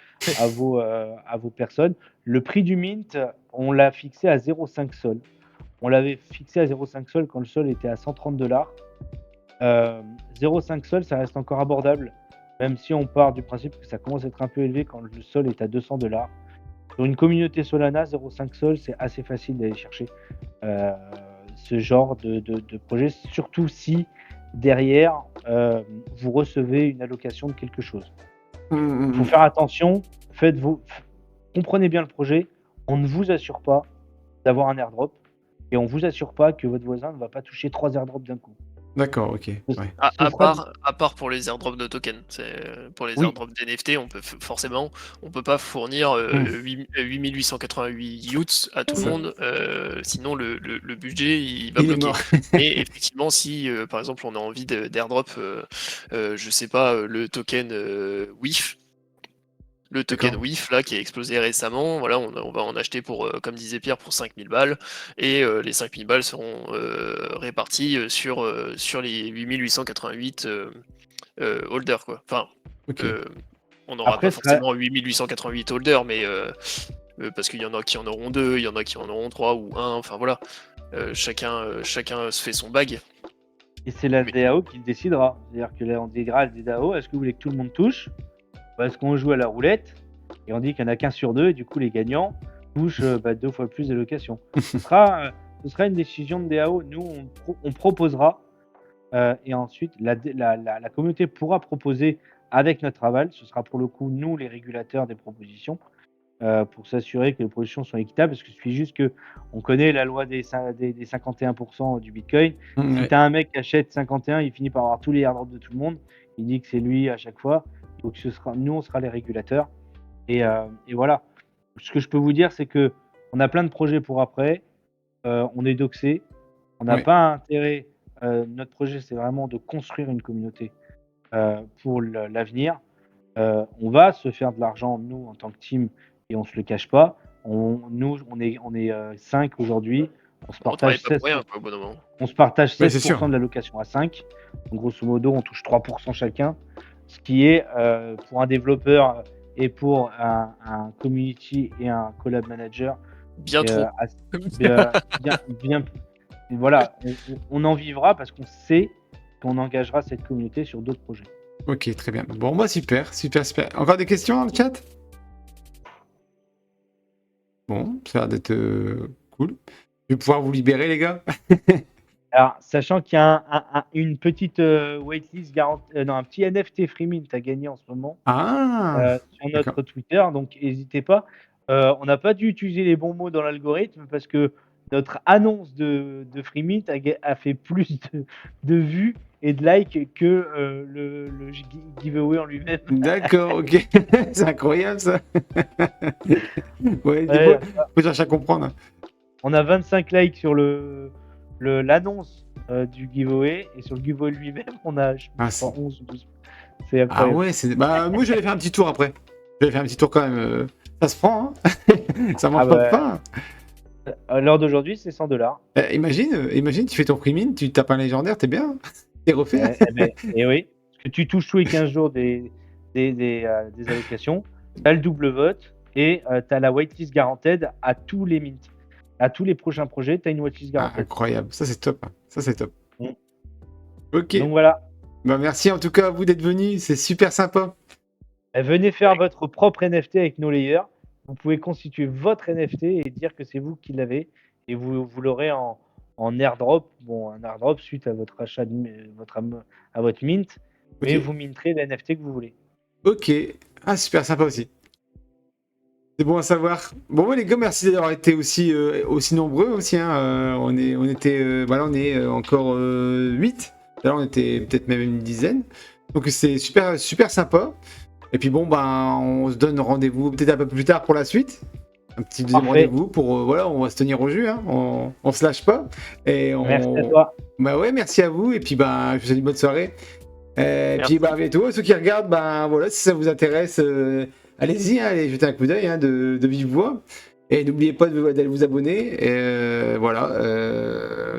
personnes. Le prix du mint, on l'a fixé à 0,5 sol. On l'avait fixé à 0,5 sol quand le sol était à 130 $. 0,5 sol, ça reste encore abordable, même si on part du principe que ça commence à être un peu élevé quand le sol est à 200 $. Sur une communauté Solana, 0,5 sol, c'est assez facile d'aller chercher ce genre de projet, surtout si derrière vous recevez une allocation de quelque chose. Il faut faire attention, comprenez bien le projet, on ne vous assure pas d'avoir un airdrop et on ne vous assure pas que votre voisin ne va pas toucher 3 airdrops d'un coup. D'accord, OK. Ouais. À part pour les airdrops de tokens. Pour les Oui. airdrops d'NFT, forcément, on peut pas fournir 8888 youths à tout le Ça. monde, sinon le budget il va Il est bloquer. mort. Mais effectivement, si par exemple on a envie d'airdrop, je sais pas, le token WIF. Le token D'accord. WIF là qui a explosé récemment, voilà, on va en acheter pour, comme disait Pierre, pour 5000 balles et les 5000 balles seront réparties sur les 8888 holders quoi. Enfin, OK. on n'aura Après, pas forcément 8888 holders, mais parce qu'il y en a qui en auront 2, il y en a qui en auront 3 ou 1, enfin voilà. Chacun se fait son bag. et c'est la Mais- DAO qui le décidera. C'est-à-dire que là, on dira des DAO, est-ce que vous voulez que tout le monde touche? Ou est-ce qu'on joue à la roulette et on dit qu'il n'y en a qu'un sur deux et du coup les gagnants touchent 2 fois plus d'allocations. Ce sera une décision de DAO. Nous, on proposera et ensuite la communauté pourra proposer avec notre aval. Ce sera pour le coup nous les régulateurs des propositions pour s'assurer que les propositions sont équitables. Parce que suffit juste que on connaît la loi des 51% du Bitcoin. Si Ouais. tu as un mec qui achète 51, il finit par avoir tous les airdrops de tout le monde. Il dit que c'est lui à chaque fois. Donc nous, on sera les régulateurs. Et voilà. Ce que je peux vous dire, c'est que on a plein de projets pour après. On est doxé. On n'a Ouais. pas intérêt. Notre projet, c'est vraiment de construire une communauté pour l'avenir. On va se faire de l'argent, nous, en tant que team, et on se le cache pas. Nous, on est 5 aujourd'hui. On se On travaille partage pas pour 16%, rien, quoi, au bout d'un moment. on se partage Ouais, c'est 16% sûr. de l'allocation à 5. Donc, grosso modo, on touche 3% chacun. Ce qui est, pour un développeur et pour un community et un collab manager, Bien trop. bien. Voilà, on en vivra parce qu'on sait qu'on engagera cette communauté sur d'autres projets. Ok, très bien. Bon, bah super. Encore des questions dans le chat? Bon, ça a l'air d'être cool. Je vais pouvoir vous libérer, les gars. Alors, sachant qu'il y a une petite waitlist non, un petit NFT free mint à gagner en ce moment Ah, sur d'accord. notre Twitter, donc n'hésitez pas. On n'a pas dû utiliser les bons mots dans l'algorithme parce que notre annonce de free mint a fait plus de vues et de likes que le giveaway en lui-même. D'accord, ok. C'est incroyable, ça. Ouais, des Ouais, fois, faut chercher à comprendre. on a 25 likes sur l'annonce du giveaway et sur le giveaway lui-même, on a je Ah, crois, c'est- 11 ou 12. C'est Ah incroyable. ouais, bah, moi, j'allais faire un petit tour après. J'allais faire un petit tour quand même. Ça se prend, hein. Ça mange Ah pas de bah, pain. à l'heure d'aujourd'hui, c'est 100 $. Imagine, tu fais ton free mint, tu tapes un légendaire, t'es bien. T'es refait. Et oui, parce que tu touches tous les 15 jours des allocations, tu as le double vote et tu as la waitlist guaranteed à tous les mints. À tous les prochains projets, tu as une waitlist Ah, guaranteed. incroyable. Ça, c'est top. Ça, c'est top. Mm. Ok. Donc voilà. Bah, merci en tout cas à vous d'être venus. C'est super sympa. Venez faire votre propre NFT avec nos layers. Vous pouvez constituer votre NFT et dire que c'est vous qui l'avez. Et vous l'aurez en airdrop. Bon, un airdrop suite à votre achat, à votre mint. Mais Ok. vous minterez l'NFT que vous voulez. Ok. Ah, super sympa aussi. C'est bon à savoir. Bon, ouais, les gars, merci d'avoir été aussi nombreux aussi, hein. Voilà, on est encore 8. Là, on était peut-être même une dizaine. Donc, c'est super, super sympa. Et puis, bon, ben, on se donne rendez-vous peut-être un peu plus tard pour la suite. Un petit deuxième Parfait. rendez-vous pour, voilà, on va se tenir au jus, hein. On se lâche pas. Et Merci à toi. Bah ouais, merci à vous. Et puis, ben, je vous souhaite une bonne soirée. Et Merci. puis, bah, à bientôt. Ceux qui regardent, ben, voilà, si ça vous intéresse, allez-y, hein, allez jeter un coup d'œil, hein, de vive voix. Et n'oubliez pas d'aller vous abonner. Et, voilà.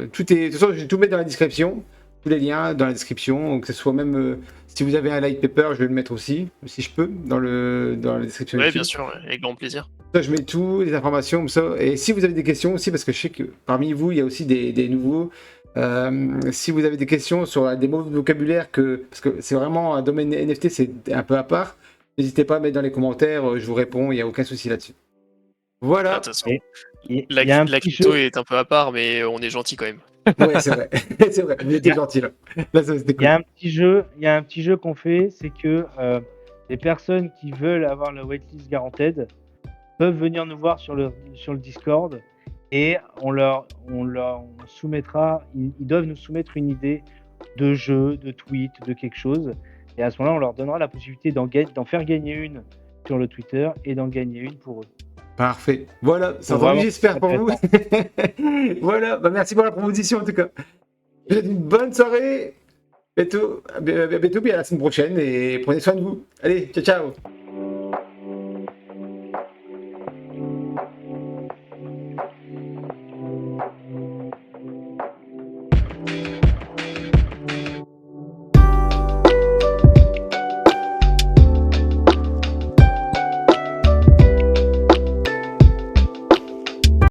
De toute façon, je vais tout mettre dans la description. Tous les liens dans la description. Donc, que ce soit même si vous avez un light paper, je vais le mettre aussi, si je peux, dans la description. Ouais, YouTube. bien sûr, ouais, avec grand plaisir. Ça, je mets tout, les informations comme ça. Et si vous avez des questions aussi, parce que je sais que parmi vous, il y a aussi des nouveaux. Si vous avez des questions sur des mots de vocabulaire, parce que c'est vraiment un domaine NFT, c'est un peu à part, n'hésitez pas à mettre dans les commentaires, je vous réponds, il n'y a aucun souci là-dessus. Ah, Voilà. de toute façon, Il la y a un petit crypto jeu. est un peu à part, mais on est gentil quand même. Ouais, c'est vrai. C'est vrai, vous étiez gentil là. Là, ça c'était Il y a cool. il y a un petit jeu qu'on fait, c'est que les personnes qui veulent avoir la waitlist guaranteed peuvent venir nous voir sur le Discord et on soumettra, ils doivent nous soumettre une idée de jeu, de tweet, de quelque chose. Et à ce moment-là, on leur donnera la possibilité d'en faire gagner une sur le Twitter et d'en gagner une pour eux. Parfait. Voilà, c'est Donc entendu, vraiment, j'espère pour vous. Voilà, bah, merci pour la proposition en tout cas. Je vous souhaite une bonne soirée. À bientôt, puis à la semaine prochaine et prenez soin de vous. Allez, ciao, ciao.